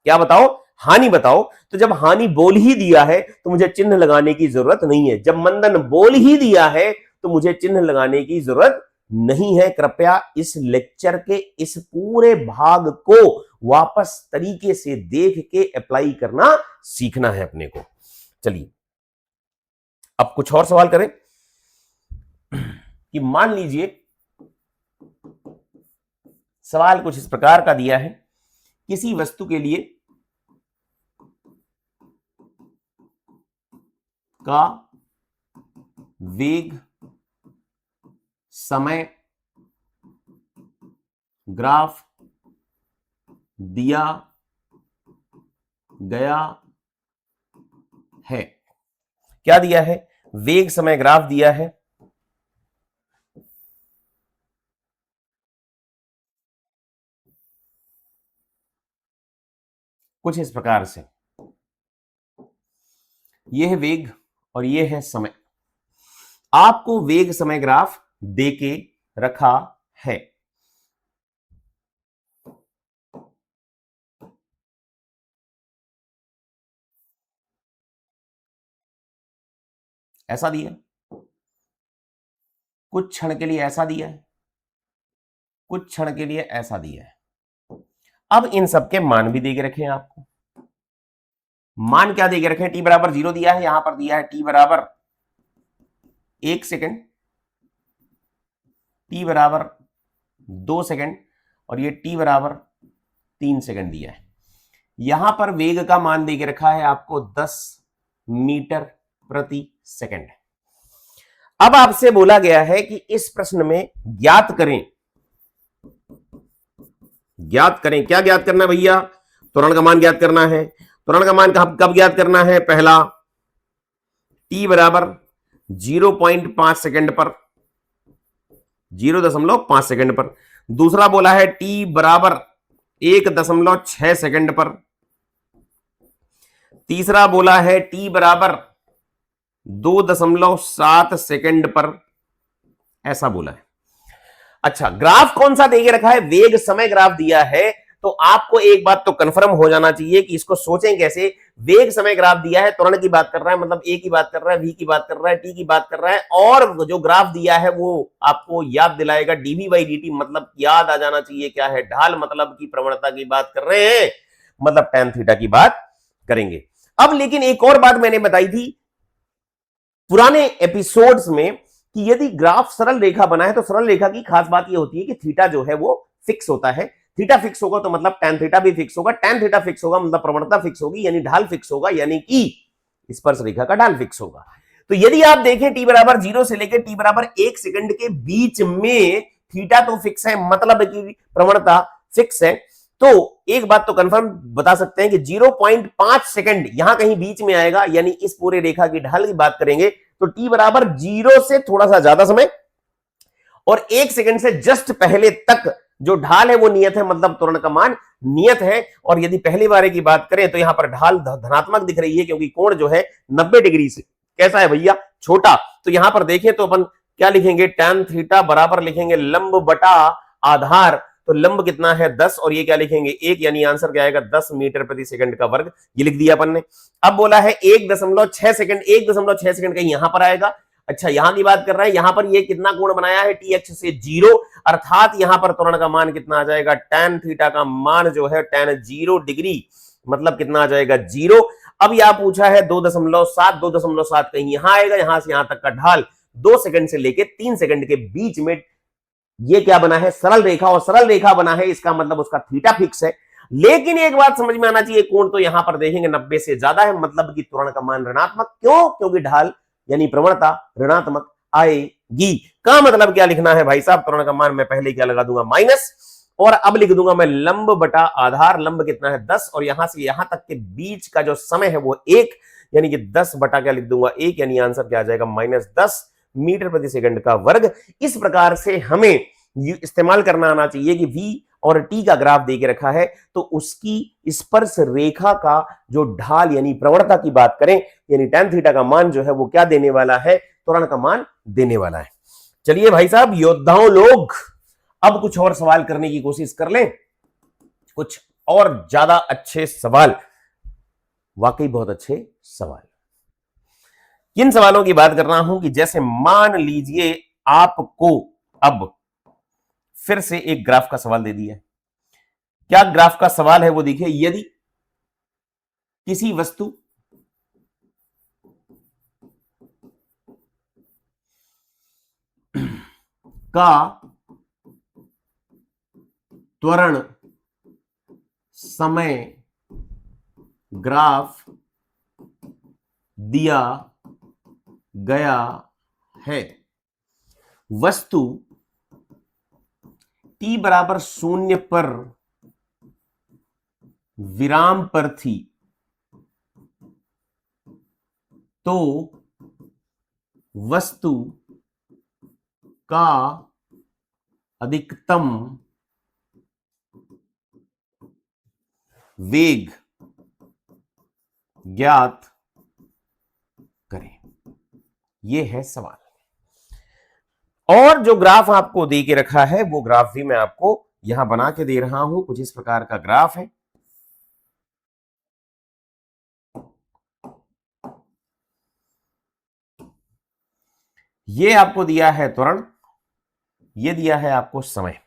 क्या बताओ, हानि बताओ, तो जब हानि बोल ही दिया है तो मुझे चिन्ह लगाने की जरूरत नहीं है। जब मंदन बोल ही दिया है तो मुझे चिन्ह लगाने की जरूरत नहीं है। कृपया इस लेक्चर के इस पूरे भाग को वापस तरीके से देख के अप्लाई करना सीखना है अपने को। चलिए अब कुछ और सवाल करें कि मान लीजिए सवाल कुछ इस प्रकार का दिया है, किसी वस्तु के लिए का वेग समय ग्राफ दिया गया है। क्या दिया है, वेग समय ग्राफ दिया है, कुछ इस प्रकार से। यह है वेग और यह है समय। आपको वेग समय ग्राफ देके रखा है। ऐसा दिया, कुछ क्षण के लिए ऐसा दिया है, कुछ क्षण के लिए ऐसा दिया है। अब इन सब के मान भी देके रखे हैं आपको। मान क्या देके रखे हैं, t बराबर 0 दिया है, यहां पर दिया है t बराबर 1 सेकेंड, t बराबर 2 सेकेंड, और ये t बराबर 3 सेकेंड दिया है। यहां पर वेग का मान देके रखा है आपको 10 मीटर प्रति सेकेंड। अब आपसे बोला गया है कि इस प्रश्न में ज्ञात करें, क्या ज्ञात करना है भैया, त्वरण का मान ज्ञात करना है। त्वरण का मान कब ज्ञात करना है, पहला t बराबर 0.5 सेकेंड पर, 0.5 सेकेंड पर। दूसरा बोला है t बराबर 1.6 सेकेंड पर। तीसरा बोला है t बराबर 2.7 सेकेंड पर, ऐसा बोला है। अच्छा, ग्राफ कौन सा देके रखा है, वेग समय ग्राफ दिया है, तो आपको एक बात तो कंफर्म हो जाना चाहिए कि इसको सोचें कैसे। वेग समय ग्राफ दिया है, त्वरण की बात कर रहा है, मतलब ए की बात कर रहा है, वी की बात कर रहा है, टी की बात कर रहा है, और जो ग्राफ दिया है वो आपको याद दिलाएगा डीवी बाई डी टी, मतलब याद आ जाना चाहिए क्या है, ढाल मतलब की प्रवणता की बात कर रहे हैं, मतलब tan थीटा की बात करेंगे। अब लेकिन एक और बात मैंने बताई थी पुराने एपिसोड्स में कि यदि ग्राफ सरल रेखा बना है तो सरल रेखा की खास बात यह होती है कि थीटा जो है वो फिक्स होता है। थीटा फिक्स होगा तो मतलब tan थीटा भी फिक्स होगा, tan थीटा फिक्स होगा मतलब प्रवणता फिक्स होगी, यानी ढाल फिक्स होगा, यानी कि स्पर्श रेखा का ढाल फिक्स होगा। तो यदि आप देखें t बराबर 0 से लेकर t बराबर 1 सेकंड के बीच में थीटा तो फिक्स है, मतलब कि प्रवणता फिक्स है, तो एक बात तो कंफर्म बता सकते हैं कि 0.5 सेकंड यहां कहीं बीच में आएगा, यानी इस पूरे रेखा की ढाल की बात करेंगे तो t बराबर 0 से थोड़ा सा ज्यादा समय और 1 सेकंड से जस्ट पहले तक जो ढाल है वो नियत है, मतलब त्वरण का मान नियत है। और यदि पहली बारे की बात करें तो यहां पर ढाल धनात्मक दिख रही है क्योंकि कोण जो है 90 डिग्री से कैसा है भैया, छोटा। तो यहां पर देखें तो अपन क्या लिखेंगे, tan थीटा बराबर लिखेंगे लंब बटा आधार, तो लंब कितना है 10 और ये क्या लिखेंगे 1, यानी आंसर क्या आएगा 10 मीटर प्रति सेकंड का वर्ग, ये लिख दिया अपन ने। अब बोला है 1.6 सेकंड, 1.6 सेकंड कहीं यहां पर आएगा। अच्छा यहां की बात कर रहे हैं, यहां पर ये कितना कोण बनाया है टी अक्ष से 0, अर्थात यहां पर त्वरण का मान कितना आ जाएगा, tan थीटा का मान जो है tan 0 डिग्री, मतलब कितना आ जाएगा 0। अब यहां पूछा है 2.7, 2.7 कहीं यहां आएगा, यहां से यहां तक का ढाल 2 सेकंड से लेके 3 सेकंड के बीच में ये क्या बना है, सरल रेखा, और सरल रेखा बना है इसका मतलब उसका थीटा फिक्स है। लेकिन एक बात समझ में आना चाहिए, कोण तो यहां पर देखेंगे 90 से ज्यादा है, मतलब कि त्वरण का मान ऋणात्मक, क्यों, क्योंकि ढाल यानी प्रवणता ऋणात्मक आएगी। का मतलब क्या लिखना है भाई साहब, त्वरण का मान मैं पहले क्या लगा दूंगा माइनस, और अब लिख दूंगा मैं लंब बटा आधार, लंब कितना है 10 और यहां से यहां तक के बीच का जो समय है वो 1, यानी कि 10 बटा क्या लिख दूंगा 1, यानी आंसर क्या आ जाएगा -10 मीटर प्रति सेकंड का वर्ग। इस प्रकार से हमें इस्तेमाल करना आना चाहिए कि v और t का ग्राफ दे के रखा है तो उसकी स्पर्श रेखा का जो ढाल यानी प्रवणता की बात करें, यानी tan थीटा का मान जो है वो क्या देने वाला है, त्वरण का मान देने वाला है। चलिए भाई साहब योद्धाओं लोग, अब कुछ और सवाल करने की कोशिश कर लें, कुछ और ज्यादा अच्छे सवाल, वाकई बहुत अच्छे सवाल। किन सवालों की बात कर रहा हूं कि जैसे मान लीजिए आपको अब फिर से एक ग्राफ का सवाल दे दिया है। क्या ग्राफ का सवाल है वो देखिए, यदि किसी वस्तु का त्वरण समय ग्राफ दिया गया है, वस्तु t बराबर 0 पर विराम पर थी, तो वस्तु का अधिकतम वेग ज्ञात करें। यह है सवाल। और जो ग्राफ आपको दे के रखा है वो ग्राफ भी मैं आपको यहां बना के दे रहा हूं, कुछ इस प्रकार का ग्राफ है। ये आपको दिया है त्वरण, ये दिया है आपको समय,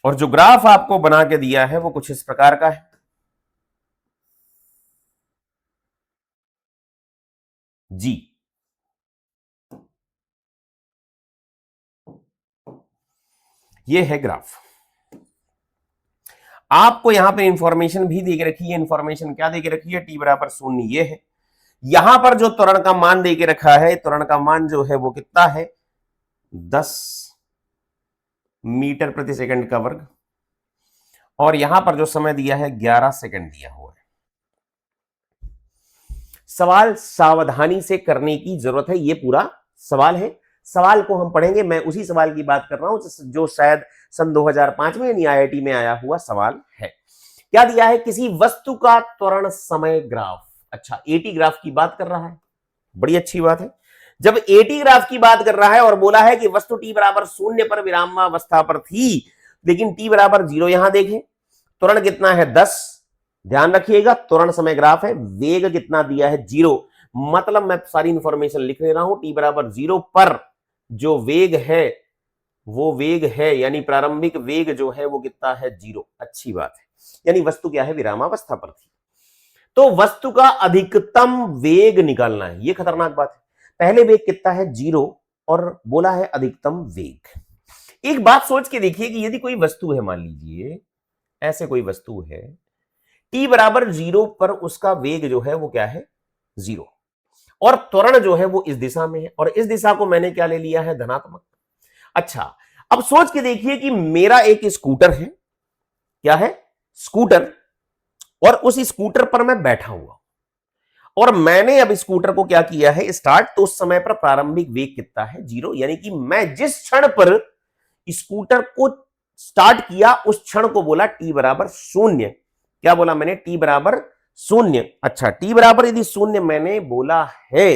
और जो ग्राफ आपको बना के दिया है वो कुछ इस प्रकार का है जी। ये है ग्राफ। आपको यहां पे इंफॉर्मेशन भी दे के रखी है, इंफॉर्मेशन क्या दे के रखी है, t बराबर 0 ये है। यहां पर जो त्वरण का मान दे के रखा है, त्वरण का मान जो है वो कितना है 10 मीटर प्रति सेकंड का वर्ग, और यहां पर जो समय दिया है 11 सेकंड दिया हुआ है। सवाल सावधानी से करने की जरूरत है, ये पूरा सवाल है। सवाल को हम पढ़ेंगे, मैं उसी सवाल की बात कर रहा हूं जो शायद सन 2005 में यानी IIT में आया हुआ सवाल है। क्या दिया है, किसी वस्तु का त्वरण समय ग्राफ। अच्छा AT ग्राफ की बात कर रहा है, बड़ी अच्छी बात है। जब AT ग्राफ की बात कर रहा है और बोला है कि वस्तु t बराबर 0 पर विरामावस्था पर थी, लेकिन t बराबर 0 यहां देखें, त्वरण कितना है 10, ध्यान रखिएगा त्वरण समय ग्राफ है, वेग कितना दिया है 0, मतलब मैं सारी इंफॉर्मेशन लिख ले रहा हूं, t बराबर 0 पर जो वेग है वो वेग है, यानी प्रारंभिक वेग जो है वो कितना है 0। अच्छी बात है, यानी वस्तु क्या है विरामावस्था पर थी, तो वस्तु का अधिकतम वेग निकालना है। यह खतरनाक बात है, पहले वेग कितना है 0 और बोला है अधिकतम वेग, एक बात सोच के देखिए कि यदि कोई वस्तु है, मान लीजिए ऐसे कोई वस्तु है, t बराबर 0 पर उसका वेग जो है वो क्या है, 0, और त्वरण जो है वो इस दिशा में है, और इस दिशा को मैंने क्या ले लिया है, धनात्मक। अच्छा, अब सोच के देखिए कि मेरा एक स्कूटर है, क्या है, स्कूटर, और उस स्कूटर पर मैं बैठा हुआ, और मैंने अब स्कूटर को क्या किया है, स्टार्ट, तो उस समय पर प्रारंभिक वेग कितना है, 0, यानी कि मैं जिस क्षण पर स्कूटर को स्टार्ट किया उस क्षण को बोला t बराबर 0। क्या बोला मैंने, t बराबर 0। अच्छा, t बराबर यदि 0 मैंने बोला है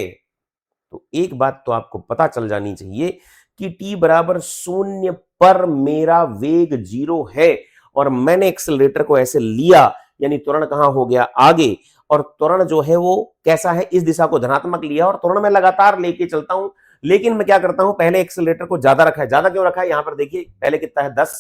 तो एक बात तो आपको पता चल जानी चाहिए कि t बराबर 0 पर मेरा वेग 0 है, और मैंने एक्सेलरेटर को ऐसे लिया, यानी त्वरण कहां हो गया, आगे, और त्वरण जो है वो कैसा है, इस दिशा को धनात्मक लिया, और त्वरण मैं लगातार लेके चलता हूं। लेकिन मैं क्या करता हूं, पहले एक्सेलरेटर को ज्यादा रखा है। ज्यादा क्यों रखा है, यहां पर देखिए पहले कितना है, 10,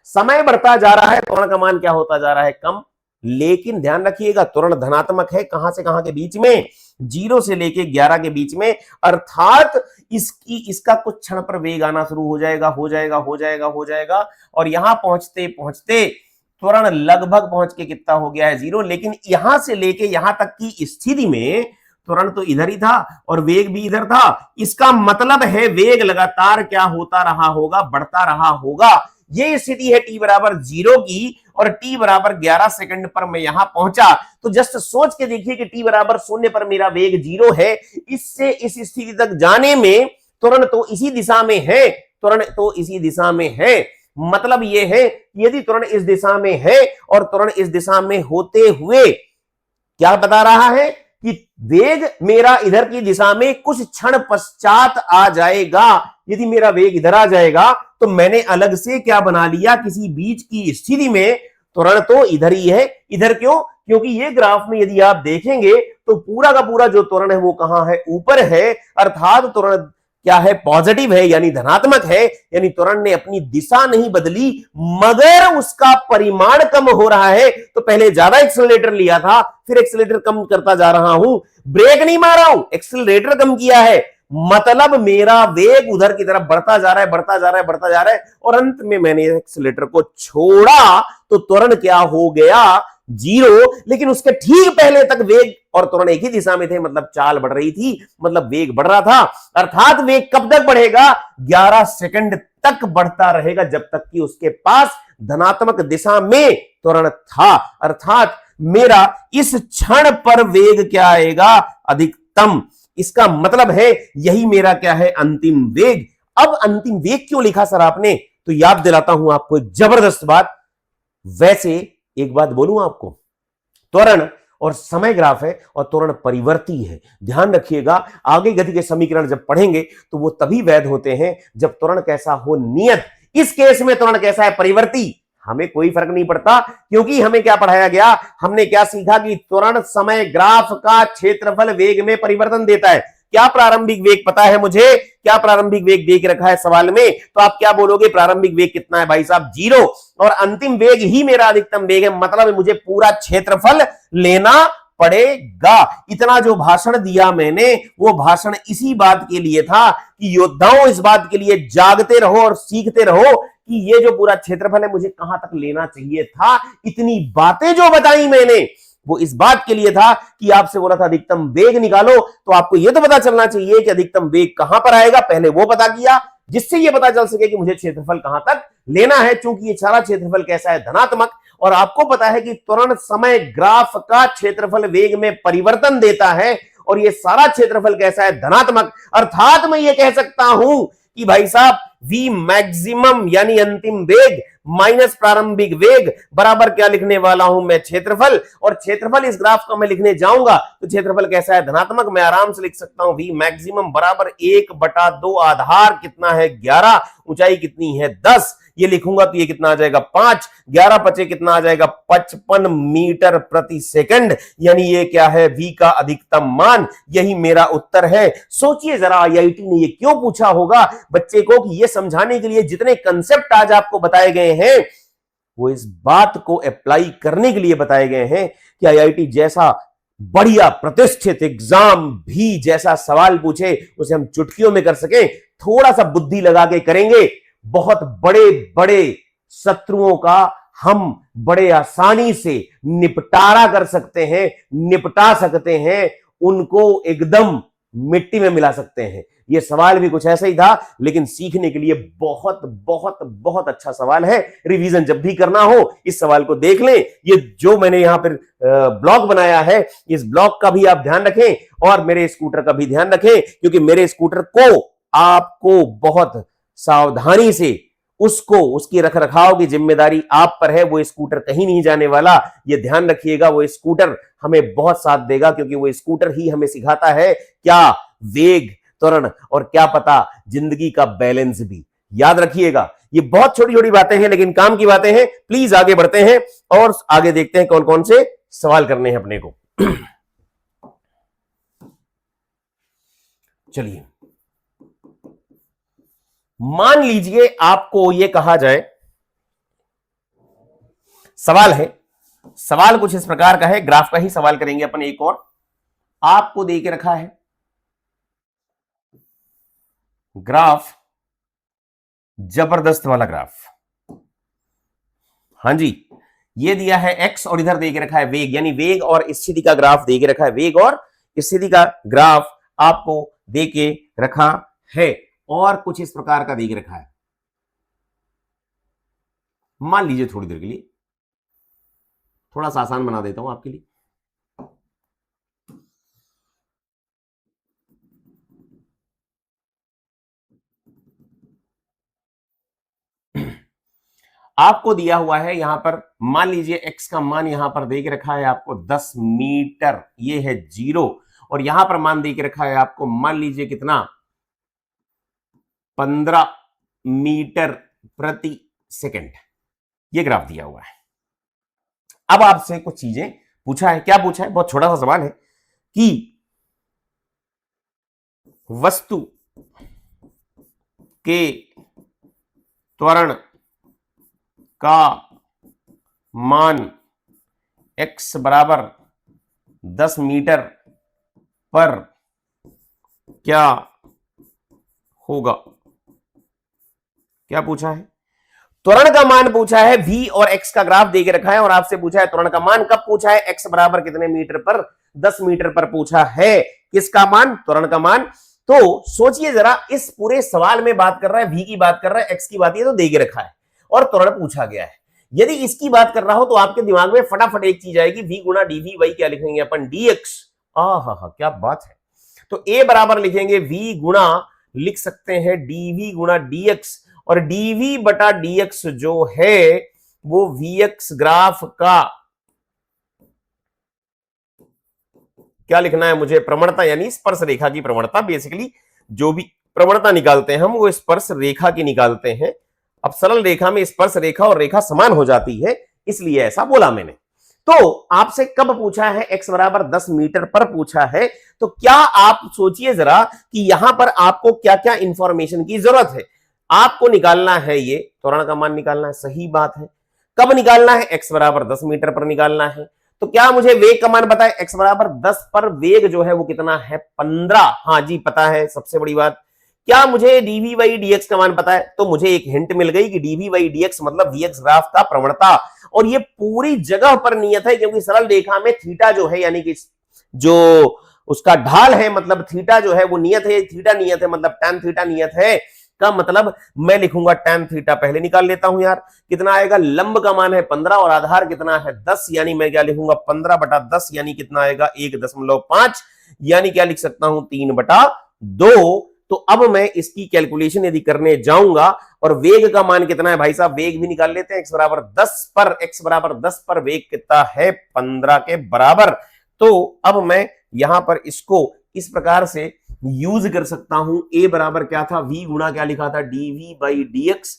समय बढ़ता जा रहा है, त्वरण का मान क्या होता जा रहा है, कम। लेकिन ध्यान रखिएगा त्वरण धनात्मक है, कहां से कहां के बीच में, 0 से लेके 11 के बीच में, अर्थात इसका कुछ क्षण पर वेग आना शुरू हो जाएगा, और यहां पहुंचते पहुंचते त्वरण लगभग पहुंच के कितना हो गया है, 0। लेकिन यहां से लेके यहां तक की स्थिति में त्वरण तो इधर ही था और वेग भी इधर था। इसका मतलब है वेग लगातार क्या होता रहा होगा, बढ़ता रहा होगा। ये स्थिति है t बराबर 0 की, और t बराबर 11 सेकंड पर मैं यहां पहुंचा। तो जस्ट सोच के देखिए कि t बराबर 0 पर मेरा वेग 0 है, इससे इस स्थिति तक जाने में त्वरण तो इसी दिशा में है, मतलब यह है यदि त्वरण इस दिशा में है और त्वरण इस दिशा में होते हुए क्या बता रहा है कि वेग मेरा इधर की दिशा में कुछ क्षण पश्चात आ जाएगा। यदि मेरा वेग इधर आ जाएगा तो मैंने अलग से क्या बना लिया, किसी बीच की स्थिति में त्वरण तो इधर ही है। इधर क्यों, क्योंकि ये ग्राफ में यदि आप देखेंगे तो पूरा का पूरा जो त्वरण है वो कहां है, ऊपर है, अर्थात त्वरण क्या है, पॉजिटिव है, यानी धनात्मक है, यानी त्वरण ने अपनी दिशा नहीं बदली मगर उसका परिमाण कम हो रहा है। तो पहले ज्यादा एक्सेलरेटर लिया था, फिर एक्सेलरेटर कम करता जा रहा हूं, ब्रेक नहीं मारा हूं, एक्सेलरेटर कम किया है, मतलब मेरा वेग उधर की तरफ बढ़ता जा रहा है, और अंत में मैंने एक्सेलरेटर को छोड़ा तो त्वरण क्या हो गया, 0। लेकिन उसके ठीक पहले तक वेग और त्वरण एक ही दिशा में थे, मतलब चाल बढ़ रही थी, मतलब वेग बढ़ रहा था। अर्थात वेग कब तक बढ़ेगा, 11 सेकंड तक बढ़ता रहेगा, जब तक कि उसके पास धनात्मक दिशा में त्वरण था। अर्थात मेरा इस क्षण पर वेग क्या आएगा, अधिकतम। इसका मतलब है यही मेरा क्या है, अंतिम वेग। अब अंतिम वेग क्यों लिखा सर आपने, तो याद दिलाता हूं आपको एक जबरदस्त बात। वैसे एक बात बोलूं आपको, त्वरण और समय ग्राफ है और त्वरण परिवर्ती है। ध्यान रखिएगा, आगे गति के समीकरण जब पढ़ेंगे तो वो तभी वैध होते हैं जब त्वरण कैसा हो, नियत। इस केस में त्वरण कैसा है, परिवर्ती। हमें कोई फर्क नहीं पड़ता, क्योंकि हमें क्या पढ़ाया गया, हमने क्या सीखा कि त्वरण समय ग्राफ का क्षेत्रफल वेग में परिवर्तन देता है। क्या प्रारंभिक वेग पता है मुझे, क्या प्रारंभिक वेग देख रखा है सवाल में, तो आप क्या बोलोगे, प्रारंभिक वेग कितना है भाई साहब, 0, और अंतिम वेग ही मेरा अधिकतम वेग है, मतलब मुझे पूरा क्षेत्रफल लेना पड़ेगा। इतना जो भाषण दिया मैंने, वो भाषण इसी बात के लिए था कि योद्धाओं इस बात के लिए जागते रहो और सीखते रहो कि ये जो पूरा क्षेत्रफल है मुझे कहां तक लेना चाहिए था। इतनी बातें जो बताई मैंने वो इस बात के लिए था कि आपसे बोला था अधिकतम वेग निकालो, तो आपको यह तो पता चलना चाहिए कि अधिकतम वेग कहां पर आएगा, पहले वो पता किया, जिससे यह पता चल सके कि मुझे क्षेत्रफल कहां तक लेना है। चूंकि ये सारा क्षेत्रफल कैसा है, धनात्मक, और आपको पता है कि त्वरण समय ग्राफ का क्षेत्रफल वेग में परिवर्तन देता है, और ये सारा क्षेत्रफल कैसा है, धनात्मक। अर्थात मैं ये कह सकता हूं कि भाई साहब v मैक्सिमम यानी अंतिम वेग माइनस प्रारंभिक वेग बराबर क्या लिखने वाला हूं मैं, क्षेत्रफल। और क्षेत्रफल इस ग्राफ का मैं लिखने जाऊंगा तो क्षेत्रफल कैसा है, धनात्मक। मैं आराम से लिख सकता हूं v मैक्सिमम बराबर 1/2, आधार कितना है 11, ऊंचाई कितनी है 10, ये लिखूंगा तो ये कितना आ जाएगा 5, 11 पचे कितना आ जाएगा 55 मीटर प्रति सेकंड, यानी ये क्या है, v का अधिकतम मान। यही मेरा उत्तर है। सोचिए जरा आईआईटी ने ये क्यों पूछा होगा बच्चे को, कि ये समझाने के लिए जितने कंसेप्ट आज आपको बताए गए हैं वो इस बात को अप्लाई करने के लिए बताए गए हैं कि आईआईटी जैसा बढ़िया प्रतिष्ठित एग्जाम भी जैसा सवाल पूछे उसे हम चुटकियों में कर सके, थोड़ा सा बुद्धि लगा के करेंगे बहुत बड़े बड़े शत्रुओं का हम बड़े आसानी से निपटारा कर सकते हैं, निपटा सकते हैं, उनको एकदम मिट्टी में मिला सकते हैं। यह सवाल भी कुछ ऐसा ही था, लेकिन सीखने के लिए बहुत बहुत बहुत अच्छा सवाल है। रिवीजन जब भी करना हो इस सवाल को देख लें। ये जो मैंने यहां पर ब्लॉग बनाया है, इस ब्लॉग का भी आप ध्यान रखें और मेरे स्कूटर का भी ध्यान रखें, क्योंकि मेरे स्कूटर को आपको बहुत सावधानी से उसकी रखरखाव की जिम्मेदारी आप पर है। वो स्कूटर कहीं नहीं जाने वाला, ये ध्यान रखिएगा। वो स्कूटर हमें बहुत साथ देगा, क्योंकि वो स्कूटर ही हमें सिखाता है क्या वेग, त्वरण और क्या पता जिंदगी का बैलेंस भी। याद रखिएगा, ये बहुत छोटी छोटी बातें हैं लेकिन काम की बातें हैं। प्लीज आगे बढ़ते हैं और आगे देखते हैं कौन कौन से सवाल करने हैं अपने को। चलिए, मान लीजिए आपको यह कहा जाए, सवाल है, सवाल कुछ इस प्रकार का है, ग्राफ का ही सवाल करेंगे अपन एक और। आपको दे के रखा है ग्राफ, जबरदस्त वाला ग्राफ। हां जी, ये दिया है एक्स और इधर दे के रखा है वेग, यानी वेग और स्थिति का ग्राफ दे के रखा है। वेग और स्थिति का ग्राफ आपको दे के रखा है और कुछ इस प्रकार का दे के रखा है। मान लीजिए थोड़ी देर के लिए, थोड़ा सा आसान बना देता हूं आपके लिए। आपको दिया हुआ है यहां पर, मान लीजिए एक्स का मान यहां पर दे के रखा है आपको 10 मीटर, ये है 0, और यहां पर मान दे के रखा है आपको, मान लीजिए कितना, 15 मीटर प्रति सेकंड। ये ग्राफ दिया हुआ है। अब आपसे कुछ चीजें पूछा है। क्या पूछा है? बहुत छोटा सा सवाल है कि वस्तु के त्वरण का मान x बराबर 10 मीटर पर क्या होगा? क्या पूछा है? त्वरण का मान पूछा है, v और x का ग्राफ दे के रखा है और आपसे पूछा है त्वरण का मान। कब पूछा है? x बराबर कितने मीटर पर? 10 मीटर पर पूछा है। किसका मान? त्वरण का मान। तो सोचिए जरा, इस पूरे सवाल में बात कर रहा है v की बात कर रहा है, x की बात ये तो दे के रखा है और त्वरण पूछा गया है। यदि इसकी बात कर रहा हो तो आपके दिमाग में फटाफट एक चीज आएगी, v गुना dv, वही क्या लिखेंगे अपन? dx। क्या बात है। तो a बराबर लिखेंगे v गुना, लिख सकते हैं dv गुना dx, और dv बटा dx जो है वो vx ग्राफ का क्या लिखना है मुझे? प्रवणता, यानी स्पर्श रेखा की प्रवणता। बेसिकली जो भी प्रवणता निकालते हैं हम वो स्पर्श रेखा की निकालते हैं। अब सरल रेखा में स्पर्श रेखा और रेखा समान हो जाती है, इसलिए ऐसा बोला मैंने। तो आपसे कब पूछा है? x बराबर 10 मीटर पर पूछा है। तो क्या आप सोचिए जरा कि यहां पर आपको क्या क्या इंफॉर्मेशन की जरूरत है। आपको निकालना है, ये त्वरण का मान निकालना है, सही बात है। कब निकालना है? x बराबर 10 मीटर पर निकालना है। तो क्या मुझे वेग का मान बताए? x बराबर 10 पर वेग जो है वो कितना है? 15। हाँ जी, पता है, सबसे बड़ी बात। क्या मुझे dv बाई dx का मान पता है? तो मुझे एक हिंट मिल गई कि dv बाई dx मतलब vx ग्राफ का प्रवणता, और ये पूरी जगह पर नियत है, क्योंकि सरल रेखा में थीटा जो है, यानी कि जो उसका ढाल है, मतलब थीटा जो है वो नियत है। थीटा नियत है मतलब tan थीटा नियत है का मतलब मैं लिखूंगा tan थीटा। पहले निकाल लेता हूं यार, कितना आएगा? लंब का मान है 15 और आधार कितना है? 10, यानी मैं क्या लिखूंगा? 15 बटा 10, यानी कितना आएगा? 1.5, यानी क्या लिख सकता हूं? 3 बटा 2। तो अब मैं इसकी कैलकुलेशन यदि करने जाऊंगा, और वेग का मान कितना है भाई साहब? वेग भी निकाल लेते हैं। x बराबर 10 पर वेग कितना है? 15 के बराबर। तो अब मैं यहां पर इसको इस प्रकार से यूज कर सकता हूं। a बराबर क्या था? v गुना क्या लिखा था? dv by dx।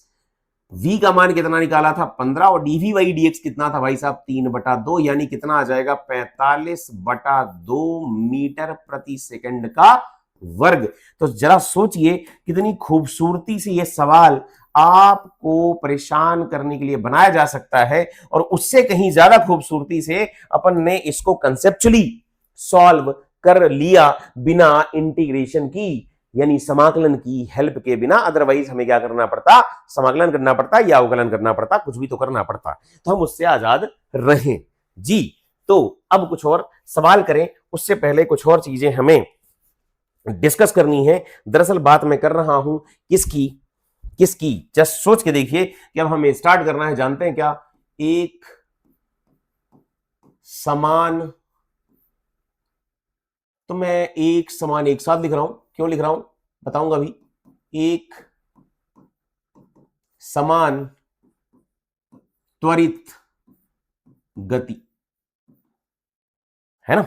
v का मान कितना निकाला था? 15, और dv बाई dx कितना था भाई साहब? 3 बटा 2, यानी कितना आ जाएगा? 45 बटा 2 मीटर प्रति सेकंड का वर्ग। तो जरा सोचिए कितनी खूबसूरती से यह सवाल आपको परेशान करने के लिए बनाया जा सकता है, और उससे कहीं ज्यादा खूबसूरती से अपन ने इसको कंसेप्चुअली सॉल्व कर लिया बिना इंटीग्रेशन की यानी समाकलन की हेल्प के बिना, अदरवाइज हमें क्या करना पड़ता, समाकलन करना पड़ता या अवकलन करना पड़ता, कुछ भी तो करना पड़ता, तो हम उससे आजाद रहें जी। तो अब कुछ और सवाल करें, उससे पहले कुछ और चीजें हमें डिस्कस करनी है। दरअसल बात मैं कर रहा हूं किसकी जस्ट सोच के देखिए कि अब हमें स्टार्ट करना है, जानते हैं क्या, एक समान, तो मैं एक समान एक साथ लिख रहा हूं, क्यों लिख रहा हूं बताऊंगा अभी। एक समान त्वरित गति, है ना,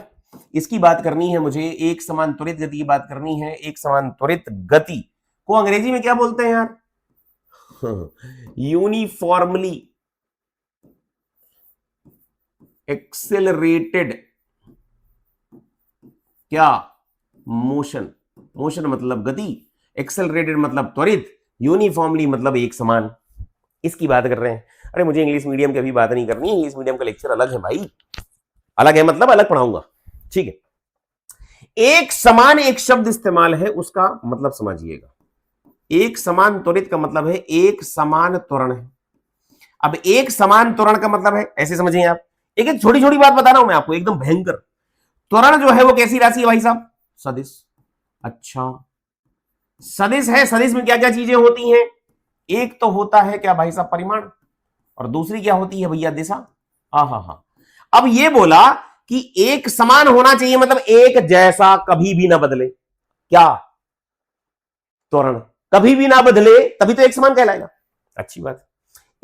इसकी बात करनी है मुझे, एक समान त्वरित गति की बात करनी है। एक समान त्वरित गति को अंग्रेजी में क्या बोलते हैं यार, यूनिफॉर्मली एक्सेलरेटेड क्या, मोशन, मोशन मतलब गति, एक्सेलरेटेड मतलब त्वरित, यूनिफॉर्मली मतलब एक समान, इसकी बात कर रहे हैं। अरे मुझे इंग्लिश मीडियम की अभी बात नहीं करनी, इंग्लिश मीडियम का लेक्चर अलग है भाई, अलग है मतलब अलग पढ़ाऊंगा, ठीक है। एक समान एक शब्द इस्तेमाल है, उसका मतलब समझिएगा। एक समान त्वरित का मतलब है एक समान त्वरण है। अब एक समान त्वरण का मतलब है, ऐसे समझिए आप, एक छोटी छोटी बात बता रहा हूं मैं आपको, एकदम भयंकर। त्वरण जो है वो कैसी राशि है भाई साहब, सदिश। अच्छा, सदिश है, सदिश में क्या क्या चीजें होती हैं, एक तो होता है क्या भाई साहब परिमाण, और दूसरी क्या होती है भैया दिशा। हा। अब ये बोला कि एक समान होना चाहिए, मतलब एक जैसा, कभी भी ना बदले, क्या, त्वरण कभी भी ना बदले, तभी तो एक समान कहलाएगा। अच्छी बात,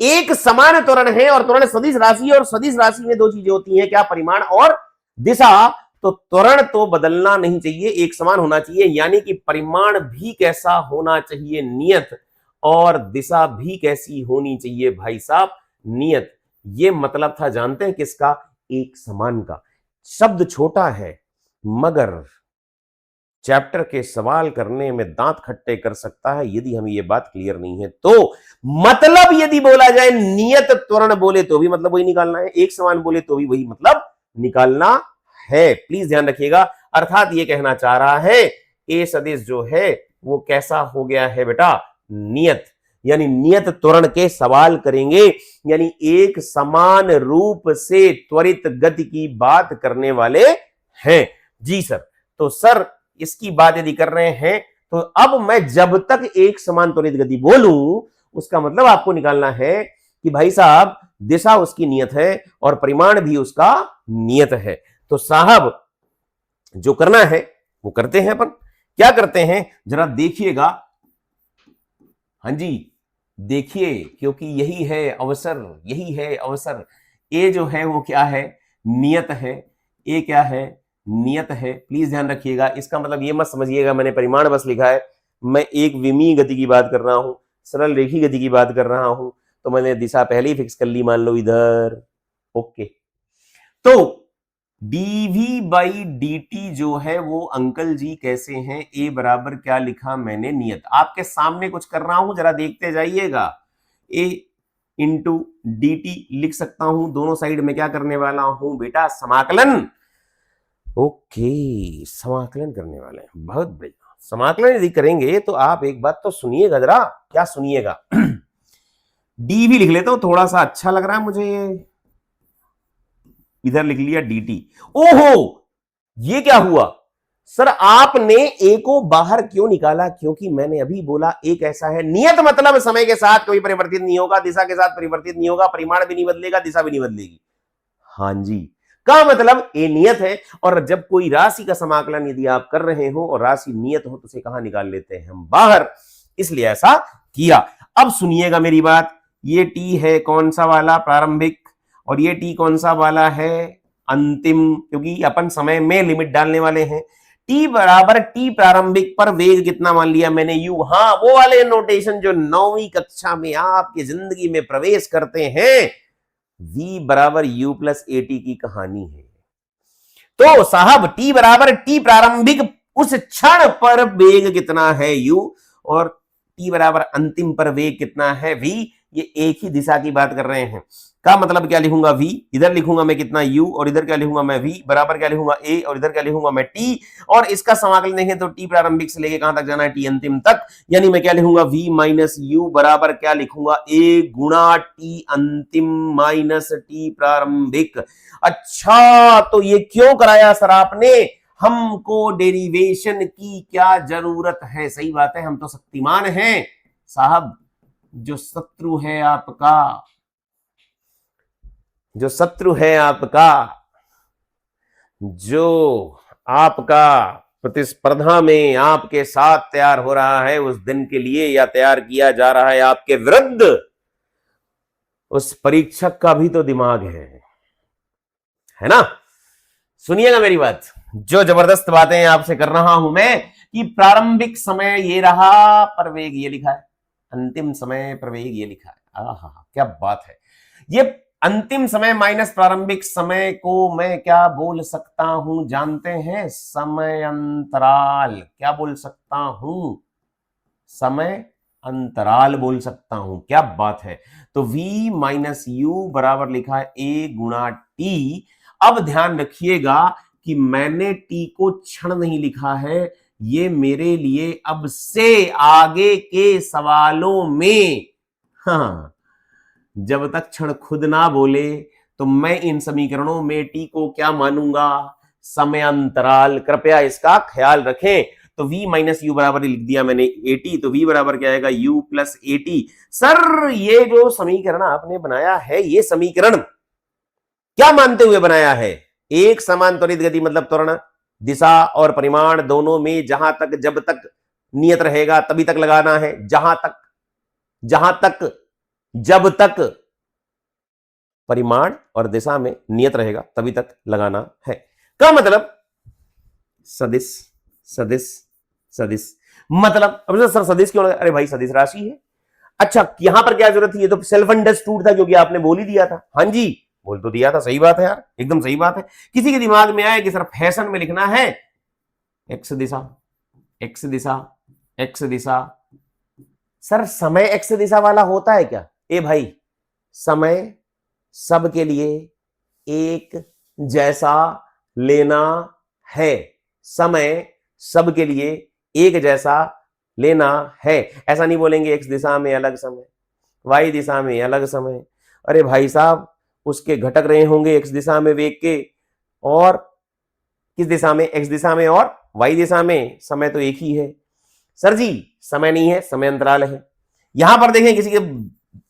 एक समान त्वरण है और त्वरण सदिश राशि, और सदिश राशि में दो चीजें होती हैं, क्या, परिमाण और दिशा। तो त्वरण तो बदलना नहीं चाहिए, एक समान होना चाहिए, यानी कि परिमाण भी कैसा होना चाहिए, नियत, और दिशा भी कैसी होनी चाहिए भाई साहब, नियत। ये मतलब था, जानते हैं किसका, एक समान का। शब्द छोटा है मगर चैप्टर के सवाल करने में दांत खट्टे कर सकता है, यदि हमें यह बात क्लियर नहीं है तो। मतलब यदि बोला जाए नियत त्वरण बोले तो भी मतलब वही निकालना है, एक समान बोले तो भी वही मतलब निकालना है, प्लीज ध्यान रखिएगा। अर्थात ये कहना चाह रहा है ए सदिश जो है वो कैसा हो गया है बेटा, नियत, यानी नियत त्वरण के सवाल करेंगे, यानी एक समान रूप से त्वरित गति की बात करने वाले हैं जी सर। तो सर इसकी बात यदि कर रहे हैं तो अब मैं जब तक एक समान त्वरित गति बोलूं, उसका मतलब आपको निकालना है कि भाई साहब दिशा उसकी नियत है और परिमाण भी उसका नियत है। तो साहब जो करना है वो करते हैं, अपन क्या करते हैं जरा देखिएगा, हाँ जी देखिए, क्योंकि यही है अवसर, यही है अवसर। ए जो है वो क्या है, नियत है, ए क्या है, नियत है, प्लीज ध्यान रखिएगा। इसका मतलब ये मत समझिएगा मैंने परिमाण बस लिखा है, मैं एक विमीय गति की बात कर रहा हूं, सरल रेखी गति की बात कर रहा हूं, तो मैंने दिशा पहले ही फिक्स कर ली, मान लो इधर, ओके। तो dv बाई dt जो है वो अंकल जी कैसे हैं, a बराबर क्या लिखा मैंने, नियत, आपके सामने कुछ कर रहा हूं जरा देखते जाइएगा। a इंटू डी लिख सकता हूं, दोनों साइड में क्या करने वाला हूं बेटा, समाकलन। ओके, समाकलन करने वाले हैं, बहुत बढ़िया। समाकलन यदि करेंगे तो आप एक बात तो सुनिएगा जरा, क्या सुनिएगा, dv लिख लेता हूं, थोड़ा सा अच्छा लग रहा है मुझे ये, इधर लिख लिया dt। ओहो ये क्या हुआ सर, आपने a को बाहर क्यों निकाला, क्योंकि मैंने अभी बोला एक ऐसा है, नियत मतलब समय के साथ कभी परिवर्तित नहीं होगा, दिशा के साथ परिवर्तित नहीं होगा, परिमाण भी नहीं बदलेगा, दिशा भी नहीं बदलेगी। हां जी, का मतलब ए नियत है, और जब कोई राशि का समाकलन यदि आप कर रहे हो और राशि नियत हो तो उसे कहां निकाल लेते हैं हम, बाहर, इसलिए ऐसा किया। अब सुनिएगा मेरी बात, ये टी है कौन सा वाला, प्रारंभिक, और ये टी कौन सा वाला है, अंतिम, क्योंकि अपन समय में लिमिट डालने वाले हैं। टी बराबर टी प्रारंभिक पर वेग कितना मान लिया मैंने, यू, हाँ वो वाले नोटेशन जो 9वीं कक्षा में आपकी जिंदगी में प्रवेश करते हैं, v बराबर u प्लस ए टी की कहानी है। तो साहब टी बराबर टी प्रारंभिक उस क्षण पर वेग कितना है u, और टी बराबर अंतिम पर वेग कितना है v, ये एक ही दिशा की बात कर रहे हैं। का मतलब क्या लिखूंगा v, इधर लिखूंगा मैं कितना u, और इधर क्या लिखूंगा मैं v, बराबर क्या लिखूंगा a, और इधर क्या लिखूंगा मैं t, और इसका समाकलन देखें तो t प्रारंभिक से लेके कहां तक जाना है, t अंतिम तक, यानी मैं क्या लिखूंगा v माइनस u बराबर क्या लिखूंगा a गुणा t अंतिम माइनस t प्रारंभिक। अच्छा, तो ये क्यों कराया सर आपने, हमको डेरिवेशन की क्या जरूरत है। सही बात है, हम तो शक्तिमान हैं साहब। जो शत्रु है आपका, जो शत्रु है आपका, जो आपका प्रतिस्पर्धा में आपके साथ तैयार हो रहा है उस दिन के लिए, या तैयार किया जा रहा है आपके विरुद्ध, उस परीक्षक का भी तो दिमाग है ना। सुनिएगा मेरी बात, जो जबरदस्त बातें आपसे कर रहा हूं मैं, कि प्रारंभिक समय ये रहा, प्रवेग ये लिखा है, अंतिम समय प्रवेग ये लिखा है। आहा, क्या बात है। ये अंतिम समय माइनस प्रारंभिक समय को मैं क्या बोल सकता हूं जानते हैं, समय अंतराल। क्या बोल सकता हूं, समय अंतराल बोल सकता हूं। क्या बात है। तो v माइनस यू बराबर लिखा है a गुणा टी। अब ध्यान रखिएगा कि मैंने t को क्षण नहीं लिखा है, ये मेरे लिए अब से आगे के सवालों में, हाँ, जब तक क्षण खुद ना बोले तो मैं इन समीकरणों में t को क्या मानूंगा, समय अंतराल। कृपया इसका ख्याल रखें। तो v माइनस यू बराबर लिख दिया मैंने एटी, तो v बराबर क्या आएगा, u प्लस एटी। सर ये जो समीकरण आपने बनाया है, ये समीकरण क्या मानते हुए बनाया है, एक समान त्वरित गति मतलब त्वरण, दिशा और परिमाण दोनों में जहां तक जब तक नियत रहेगा तभी तक लगाना है, जहां तक जब तक परिमाण और दिशा में नियत रहेगा तभी तक लगाना है। का मतलब सदिश सदिश सदिश, मतलब अब सर सदिश क्यों लगा, अरे भाई सदिश राशि है। अच्छा, यहां पर क्या जरूरत थी, ये तो सेल्फ अंडरस्टूड था क्योंकि आपने बोल ही दिया था। हाँ जी, बोल तो दिया था, सही बात है यार, एकदम सही बात है। किसी के दिमाग में आए कि सर फैशन में लिखना है एक्स दिशा एक्स दिशा एक्स दिशा, सर समय एक्स दिशा वाला होता है क्या, ए भाई समय सबके लिए एक जैसा लेना है, समय सबके लिए एक जैसा लेना है। ऐसा नहीं बोलेंगे एक्स दिशा में अलग समय, वाई दिशा में अलग समय। अरे भाई साहब, उसके घटक रहे होंगे एक्स दिशा में वेग के, और किस दिशा में, एक्स दिशा में और वाई दिशा में, समय तो एक ही है। सर जी समय नहीं है, समय अंतराल है। यहां पर देखें, किसी के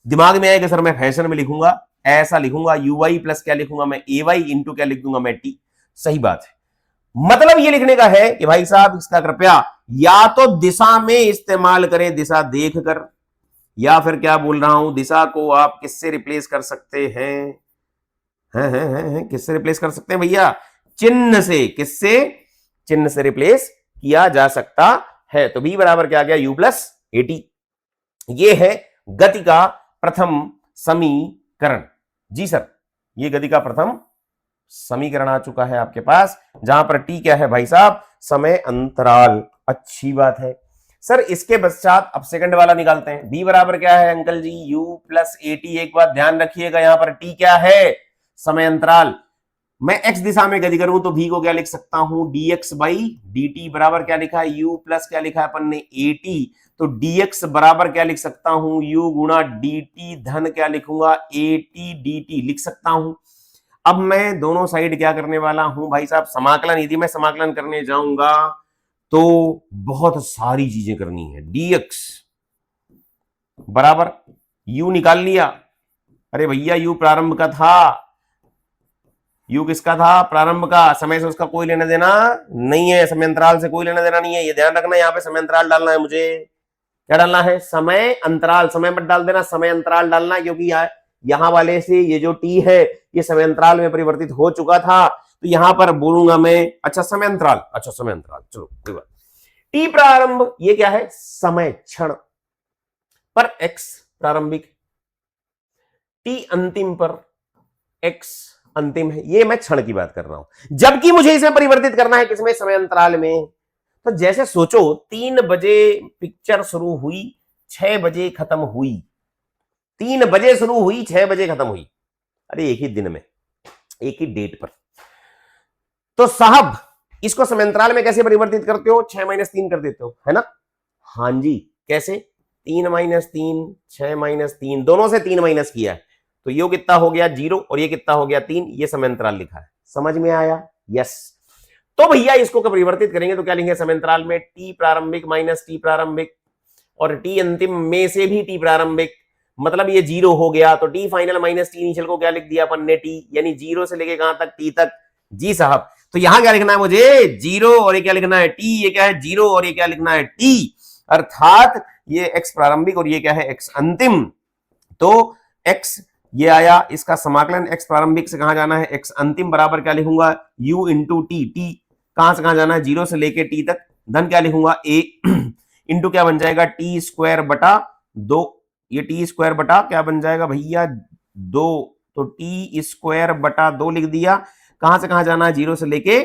दिमाग में आएगा सर मैं फैशन में लिखूंगा, ऐसा लिखूंगा यू वाई प्लस क्या लिखूंगा मैं, ए वाई इंटू क्या लिख दूंगा मैं, टी। सही बात है। मतलब ये लिखने का है कि भाई साहब इसका कृपया या तो दिशा में इस्तेमाल करें, दिशा देखकर, या फिर क्या बोल रहा हूं, दिशा को आप किससे रिप्लेस कर सकते हैं, किससे रिप्लेस कर सकते हैं भैया, चिन्ह से। किससे, चिन्ह से रिप्लेस किया जा सकता है। तो b बराबर क्या आ गया, u प्लस एटी। ये है गति का प्रथम समीकरण। जी सर, ये गति का प्रथम समीकरण आ चुका है आपके पास, जहां पर t क्या है भाई साहब, समय अंतराल। अच्छी बात है सर। इसके पश्चात अब सेकंड वाला निकालते हैं। b बराबर क्या है अंकल जी, u प्लस एटी। एक बात ध्यान रखिएगा, यहां पर t क्या है, समय अंतराल। मैं x दिशा में गति करूं तो v को क्या लिख सकता हूं, dx बाई dt बराबर क्या लिखा है, u प्लस क्या लिखा है अपन ने, at। तो dx बराबर क्या लिख सकता हूं, u गुणा dt धन क्या लिखूंगा, at dt लिख सकता हूं। अब मैं दोनों साइड क्या करने वाला हूं भाई साहब, समाकलन। यदि मैं समाकलन करने जाऊंगा तो बहुत सारी चीजें करनी है। dx बराबर u निकाल लिया, अरे भैया u प्रारंभ का था, u किसका था, प्रारंभ का। समय से उसका कोई लेना देना नहीं है, समय अंतराल से कोई लेना देना नहीं है, ये ध्यान रखना। यहाँ पे समय अंतराल डालना है मुझे, क्या डालना है, समय अंतराल। समय मत डाल देना, समय अंतराल डालना है, क्योंकि यहाँ वाले से ये जो t है ये समय अंतराल में परिवर्तित हो चुका था, तो यहां पर बोलूंगा मैं, अच्छा समय अंतराल, अच्छा समय अंतराल, चलो कोई बात। t प्रारंभ ये क्या है, समय क्षण पर x प्रारंभिक, t अंतिम पर x अंतिम है। ये मैं क्षण की बात कर रहा हूं, जबकि मुझे इसे परिवर्तित करना है किसमें, समय अंतराल में। तो जैसे सोचो 3 बजे पिक्चर शुरू हुई, 6 बजे खत्म हुई, 3 बजे शुरू हुई, 6 बजे खत्म हुई। अरे एक ही दिन में, एक ही डेट पर। तो साहब इसको समांतराल में कैसे परिवर्तित करते हो? 6 - 3 कर देते हो, है ना? हाँ जी, कैसे? 3 - 3, 6 - 3, दोनों से 3 माइनस किया है, तो ये कितना हो गया 0 और ये कितना हो गया 3। ये समांतराल लिखा है, समझ में आया? यस। तो भैया इसको परिवर्तित करेंगे तो क्या लिखेंगे समांतराल में? टी प्रारंभिक माइनस टी प्रारंभिक और टी अंतिम में से भी टी प्रारंभिक, मतलब ये 0 हो गया तो T final minus T initial को क्या लिख दिया अपन ने? टी, यानी 0 से लेके कहां तक? टी तक। जी साहब, तो यहां क्या लिखना है मुझे? 0 और ये क्या लिखना है? टी। ये क्या है? 0 और ये क्या लिखना है? टी। अर्थात ये x प्रारंभिक और ये क्या है? x अंतिम। तो x ये आया, इसका समाकलन x प्रारंभिक से कहां जाना है? x अंतिम बराबर क्या लिखूंगा? u into T. टी कहां से कहां जाना है? 0 से लेके t तक। धन क्या लिखूंगा? a इंटू क्या बन जाएगा? टी स्क्वायर बटा 2। ये टी स्क्वायर बटा क्या बन जाएगा भैया? 2। तो टी स्क्वायर बटा 2 लिख दिया। कहां से कहां जाना है? 0 से लेके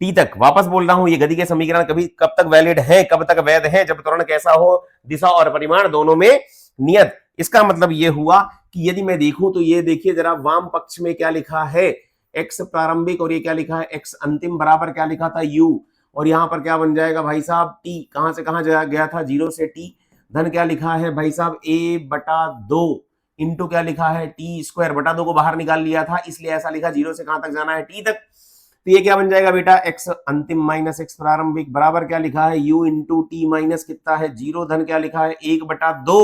टी तक। वापस बोल रहा हूं, ये गति के समीकरण कभी कब तक वैलिड है, कब तक वैध है? जब त्वरण कैसा हो? दिशा और परिमाण दोनों में नियत। इसका मतलब ये हुआ कि यदि मैं देखूं तो ये देखिए जरा, वाम पक्ष में क्या लिखा है? x प्रारंभिक और ये क्या लिखा है? x अंतिम बराबर क्या लिखा था? u। और यहां पर क्या बन जाएगा भाई साहब? t कहां से कहां गया था? 0 से t। धन क्या लिखा है भाई साहब? a बटा 2 इंटू क्या लिखा है? टी स्क्वायर बटा 2 को बाहर निकाल लिया था, इसलिए ऐसा लिखा 0 से कहां तक जाना है? टी तक। तो ये क्या बन जाएगा बेटा? x अंतिम माइनस x प्रारंभिक बराबर क्या लिखा है? u इंटू टी माइनस कितना है? 0। धन क्या लिखा है? 1 बटा 2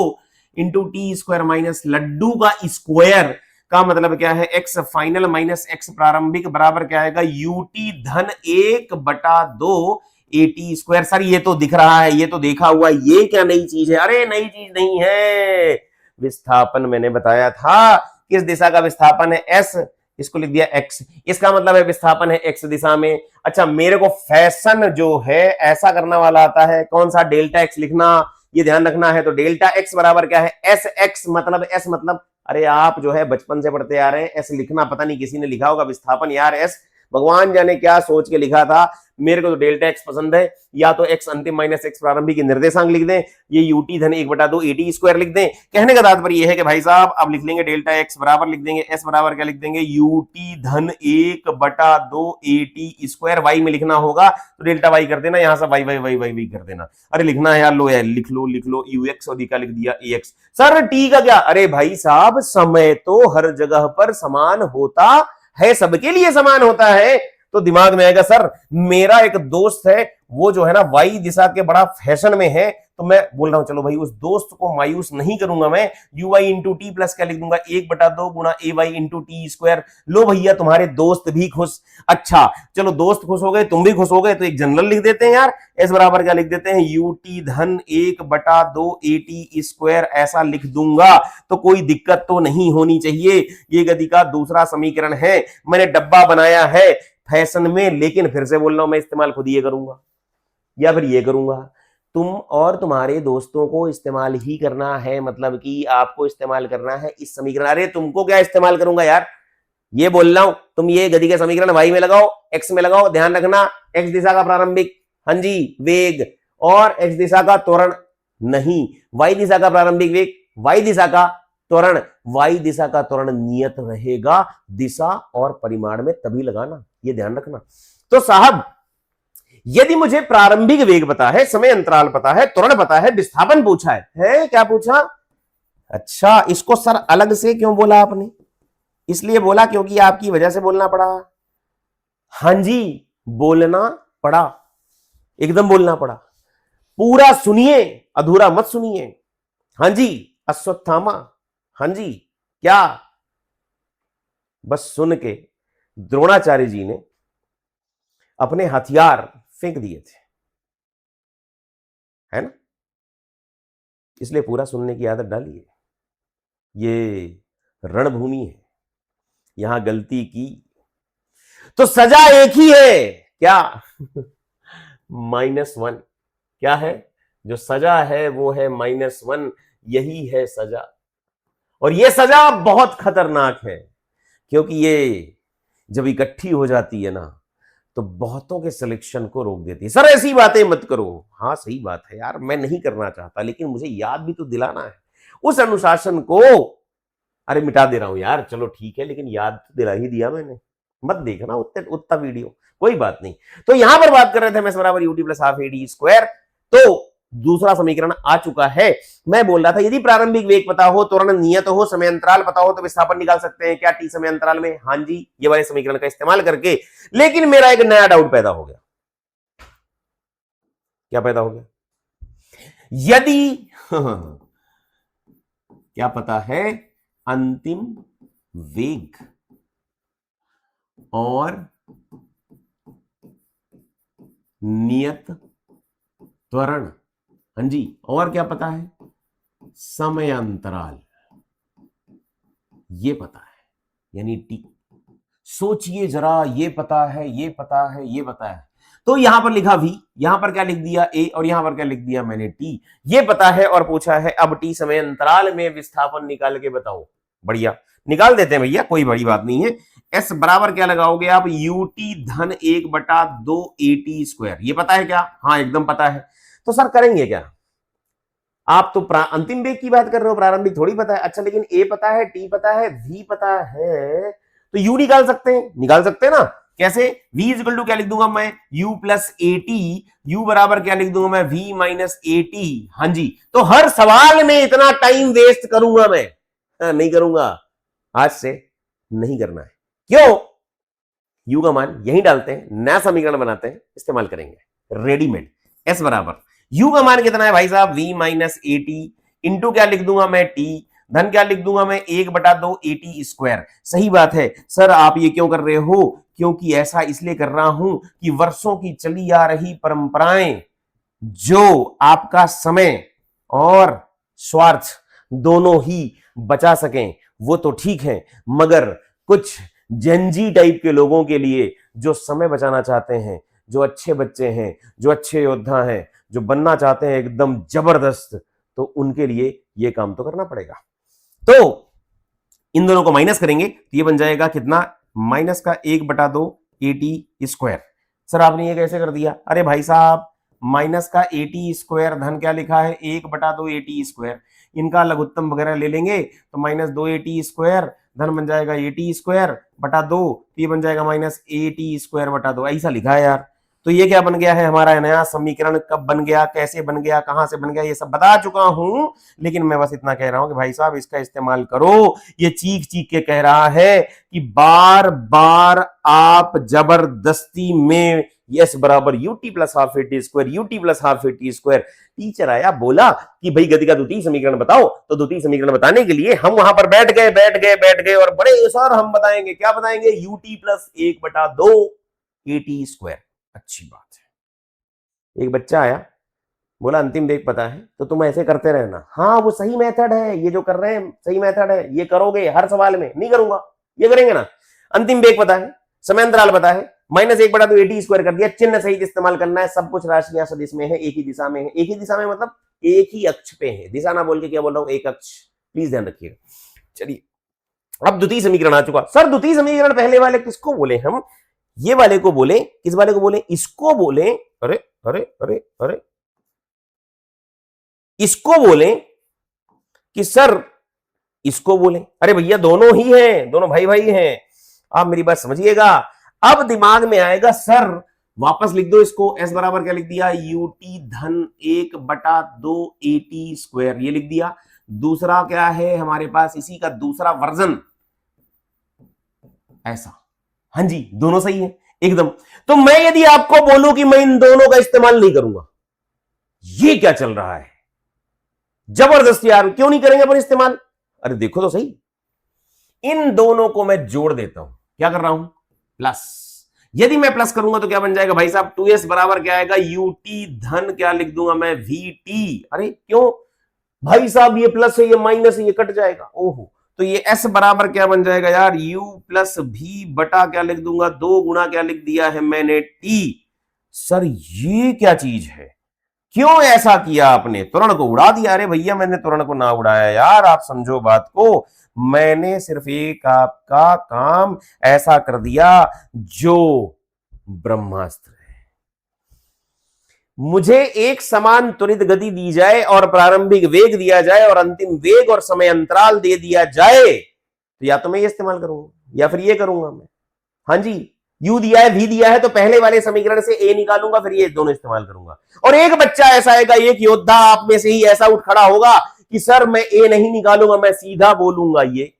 इंटू टी स्क्वायर माइनस लड्डू का स्क्वायर का मतलब क्या है? x फाइनल माइनस x प्रारंभिक बराबर क्या आएगा? ut धन 1 बटा 2 at स्क्वायर। सर ये तो दिख रहा है, ये तो देखा हुआ, ये क्या नई चीज है? अरे नई चीज नहीं है, विस्थापन मैंने बताया था। किस दिशा का विस्थापन है? s, इसको लिख दिया x। इसका मतलब है विस्थापन है x दिशा में। अच्छा, मेरे को फैशन जो है ऐसा करना वाला आता है, कौन सा? डेल्टा x लिखना, ये ध्यान रखना है। तो डेल्टा x बराबर क्या है? एस एक्स, मतलब s मतलब, अरे आप जो है बचपन से पढ़ते आ रहे हैं, s लिखना पता नहीं किसी ने लिखा होगा विस्थापन, यार s भगवान जाने क्या सोच के लिखा था। मेरे को तो डेल्टा x पसंद है, या तो x अंतिम माइनस x प्रारंभिक की निर्देशांक लिख दें, ये ut धन 1 बटा 2 at स्क्वायर लिख दें। कहने का तात्पर्य यह है कि भाई साहब अब लिख लेंगे डेल्टा x बराबर लिख देंगे s बराबर क्या लिख देंगे? ut धन 1 बटा 2 at स्क्वायर। y में लिखना होगा तो डेल्टा y कर देना, यहां से y y y y कर देना। अरे लिखना है यार, लो यार लिख लो ux और का लिख दिया ax। सर t का क्या? अरे भाई साहब समय तो हर जगह पर समान होता है, सबके लिए समान होता है। तो दिमाग में आएगा, सर मेरा एक दोस्त है, वो जो है ना वाई दिशा के बड़ा फैशन में है, तो मैं बोल रहा हूं चलो भाई उस दोस्त को मायूस नहीं करूंगा मैं, U Y into T plus क्या लिख दूंगा? 1 बटा 2 गुणा A Y into T square. लो भैया तुम्हारे दोस्त भी खुश। अच्छा चलो दोस्त खुश हो गए, तुम भी खुश हो गए, तो एक जनरल लिख देते हैं यार, एस बराबर क्या लिख देते हैं? यू टी धन 1 बटा 2 ए टी स्क्वायर, ऐसा लिख दूंगा तो कोई दिक्कत तो नहीं होनी चाहिए। ये गति का दूसरा समीकरण है, मैंने डब्बा बनाया है फैशन में, लेकिन फिर से बोल रहा हूं मैं इस्तेमाल खुद ये करूंगा या फिर ये करूंगा। तुम और तुम्हारे दोस्तों को इस्तेमाल ही करना है, मतलब कि आपको इस्तेमाल करना है इस समीकरण। अरे तुमको क्या इस्तेमाल करूंगा यार, ये बोल रहा हूं। तुम ये गति के समीकरण वाई में लगाओ, एक्स में लगाओ, ध्यान रखना एक्स दिशा का प्रारंभिक, हाँ जी वेग, और एक्स दिशा का त्वरण नहीं, वाई दिशा का प्रारंभिक वेग, वाई दिशा का त्वरण। वाई दिशा का त्वरण नियत रहेगा दिशा और परिमाण में, तभी लगाना, ये ध्यान रखना। तो साहब यदि मुझे प्रारंभिक वेग पता है, समय अंतराल पता है, त्वरण पता है, विस्थापन पूछा है क्या पूछा? अच्छा इसको सर अलग से क्यों बोला आपने? इसलिए बोला क्योंकि आपकी वजह से बोलना पड़ा। हां जी बोलना पड़ा, एकदम बोलना पड़ा। पूरा सुनिए, अधूरा मत सुनिए। हां जी अश्वत्थामा, हां जी क्या? बस सुन के द्रोणाचार्य जी ने अपने हथियार फेंक दिए थे, है ना? इसलिए पूरा सुनने की आदत डालिए। ये रणभूमि है, यहां गलती की तो सजा एक ही है, क्या? -1। क्या है? जो सजा है वो है -1, यही है सजा। और ये सजा बहुत खतरनाक है, क्योंकि ये जब इकट्ठी हो जाती है ना तो बहुतों के सिलेक्शन को रोक देती है। सर ऐसी बातें मत करो। हाँ सही बात है यार, मैं नहीं करना चाहता, लेकिन मुझे याद भी तो दिलाना है। उस अनुशासन को अरे मिटा दे रहा हूं यार, चलो ठीक है, लेकिन याद दिला ही दिया मैंने, मत देखना उतना वीडियो, कोई बात नहीं। तो यहां पर बात कर रहे थे एम एस बराबर UT plus half AD square. तो दूसरा समीकरण आ चुका है। मैं बोल रहा था यदि प्रारंभिक वेग पता हो, त्वरण नियत हो, समय अंतराल पता हो, तो विस्थापन निकाल सकते हैं क्या टी समय अंतराल में? हाँ जी, ये वाले समीकरण का इस्तेमाल करके। लेकिन मेरा एक नया डाउट पैदा हो गया। क्या पैदा हो गया? यदि क्या पता है अंतिम वेग और नियत त्वरण, हाँ जी, और क्या पता है? समय अंतराल, ये पता है, यानी टी। सोचिए जरा, ये पता है, ये पता है, ये पता है, तो यहां पर लिखा v, यहां पर क्या लिख दिया a, और यहां पर क्या लिख दिया मैंने t। ये पता है और पूछा है अब t समय अंतराल में विस्थापन निकाल के बताओ। बढ़िया, निकाल देते हैं भैया, कोई बड़ी बात नहीं है। s बराबर क्या लगाओगे आप? ut धन 1/2 at स्क्वायर। ये पता है क्या? हाँ एकदम पता है। तो सर करेंगे क्या? आप तो अंतिम वेग की बात कर रहे हो, प्रारंभिक थोड़ी पता है। अच्छा, लेकिन a पता है, t पता है, v पता है, तो u निकाल सकते हैं। निकाल सकते हैं ना? कैसे? v इक्वल टू क्या लिख दूंगा मैं? u plus A T. u बराबर क्या लिख दूंगा मैं? v minus A T. हाँ जी, तो हर सवाल में इतना टाइम वेस्ट करूंगा मैं? नहीं करूंगा, आज से नहीं करना है। क्यों? u का मान यही डालते हैं, नया समीकरण बनाते हैं, इस्तेमाल करेंगे रेडीमेड। s बराबर u का मान कितना है भाई साहब? v minus A T into क्या लिख दूंगा मैं? t धन क्या लिख दूंगा मैं? 1/2 एटी स्क्वायर। सही बात है सर, आप ये क्यों कर रहे हो? क्योंकि ऐसा इसलिए कर रहा हूं कि वर्षों की चली आ रही परंपराएं जो आपका समय और स्वार्थ दोनों ही बचा सकें वो तो ठीक है, मगर कुछ जेनजी टाइप के लोगों के लिए जो समय बचाना चाहते हैं, जो अच्छे बच्चे हैं, जो अच्छे योद्धा हैं, जो बनना चाहते हैं एकदम जबरदस्त, तो उनके लिए ये काम तो करना पड़ेगा। तो इन दोनों को माइनस करेंगे तो ये बन जाएगा कितना? माइनस का 1/2 एटी स्क्वायर। सर आपने ये कैसे कर दिया? अरे भाई साहब, माइनस का एटी स्क्वायर धन क्या लिखा है? 1/2 एटी स्क्वायर। इनका लघुत्तम वगैरह ले लेंगे तो माइनस 2 एटी स्क्वायर धन बन जाएगा एटी स्क्वायर बटा 2, ये बन जाएगा माइनस एटी स्क्वायर बटा 2। ऐसा लिखा है यार। तो ये क्या बन गया है हमारा नया समीकरण? कब बन गया, कैसे बन गया, कहां से बन गया, ये सब बता चुका हूं। लेकिन मैं बस इतना कह रहा हूं कि भाई साहब इसका इस्तेमाल करो। ये चीख चीख के कह रहा है कि बार बार आप जबरदस्ती में यस बराबर UT plus half eighty square, UT plus half eighty square. Teacher आया बोला कि भाई गति का द्वितीय समीकरण बताओ, तो द्वितीय समीकरण बताने के लिए हम वहां पर बैठ गए और बड़े सर हम बताएंगे। क्या बताएंगे? UT plus 1/2 eighty square. अच्छी बात है। एक बच्चा आया, बोला अंतिम वेग पता है, तो तुम ऐसे करते रहना। हाँ वो सही मेथड है, ये जो कर रहे हैं सही मेथड है, ये करोगे हर सवाल में। नहीं करूंगा, ये करेंगे ना। अंतिम वेग पता है, समय अंतराल पता है, माइनस 1/2 एटी स्क्वायर कर दिया, चिन्ह सहित इस्तेमाल करना है। सब कुछ राशियां सदिश में है, एक ही दिशा में है। एक ही दिशा में मतलब एक ही अक्ष पे है, दिशा ना बोल के क्या बोल रहा हूं, एक अक्ष, प्लीज ध्यान रखिएगा। चलिए, अब द्वितीय समीकरण आ चुका। सर द्वितीय समीकरण पहले वाले किसको बोले हम? ये वाले को बोले, किस वाले को बोले? इसको बोले। अरे अरे अरे अरे, इसको बोले कि सर इसको बोले? अरे भैया दोनों ही हैं, दोनों भाई भाई हैं। आप मेरी बात समझिएगा। अब दिमाग में आएगा सर वापस लिख दो इसको। एस बराबर क्या लिख दिया? यूटी धन 1/2 एटी स्क्वायर, ये लिख दिया। दूसरा क्या है हमारे पास? इसी का दूसरा वर्जन ऐसा। हाँ जी, दोनों सही है एकदम। तो मैं यदि आपको बोलूं कि मैं इन दोनों का इस्तेमाल नहीं करूंगा, ये क्या चल रहा है? जबरदस्त यार, क्यों नहीं करेंगे अपन इस्तेमाल? अरे देखो तो सही, इन दोनों को मैं जोड़ देता हूं। क्या कर रहा हूं? प्लस। यदि मैं प्लस करूंगा तो क्या बन जाएगा भाई साहब? 2s बराबर क्या आएगा? यूटी धन क्या लिख दूंगा मैं? वीटी। अरे क्यों भाई साहब, ये प्लस है, ये माइनस है, ये कट जाएगा। ओहो, तो ये s बराबर क्या बन जाएगा यार? u प्लस भी बटा क्या लिख दूंगा? 2 गुणा क्या लिख दिया है मैंने? t। सर ये क्या चीज है? क्यों ऐसा किया आपने? त्वरण को उड़ा दिया? अरे भैया मैंने त्वरण को ना उड़ाया यार, आप समझो बात को। मैंने सिर्फ एक आपका काम ऐसा कर दिया जो ब्रह्मास्त्र है। मुझे एक समान त्वरित गति दी जाए और प्रारंभिक वेग दिया जाए और अंतिम वेग और समय अंतराल दे दिया जाए, तो या तो मैं ये इस्तेमाल करूंगा या फिर ये करूंगा मैं। हाँ जी, यू दिया है, वी दिया है, तो पहले वाले समीकरण से ए निकालूंगा, फिर ये दोनों इस्तेमाल करूंगा। और एक बच्चा ऐसा आएगा, एक योद्धा आप में से ही ऐसा उठ खड़ा होगा कि सर मैं ए नहीं निकालूंगा, मैं सीधा बोलूंगा ये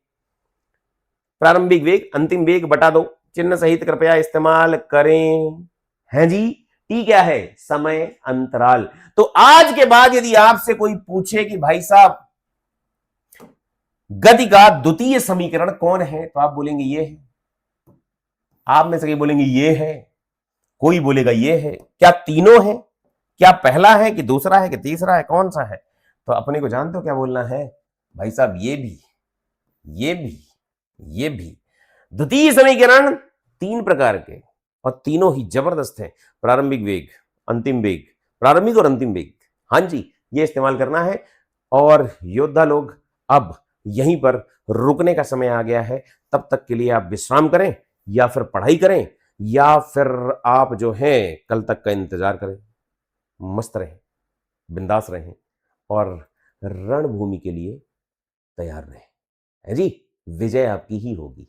प्रारंभिक वेग अंतिम वेग बटा दो, चिन्ह सहित कृपया इस्तेमाल करें। हैं जी, टी क्या है? समय अंतराल। तो आज के बाद यदि आपसे कोई पूछे कि भाई साहब गति का द्वितीय समीकरण कौन है, तो आप बोलेंगे ये है। आप में से कई बोलेंगे ये है, कोई बोलेगा ये है। क्या तीनों है? क्या पहला है कि दूसरा है कि तीसरा है, कौन सा है? तो अपने को जानते हो क्या बोलना है? भाई साहब ये भी, ये भी, ये भी। द्वितीय समीकरण तीन प्रकार के और तीनों ही जबरदस्त हैं। प्रारंभिक वेग, अंतिम वेग, प्रारंभिक और अंतिम वेग। हां जी, ये इस्तेमाल करना है। और योद्धा लोग अब यहीं पर रुकने का समय आ गया है। तब तक के लिए आप विश्राम करें या फिर पढ़ाई करें या फिर आप जो है कल तक का इंतजार करें। मस्त रहें, बिंदास रहें और रणभूमि के लिए तैयार रहें। है जी, विजय आपकी ही होगी।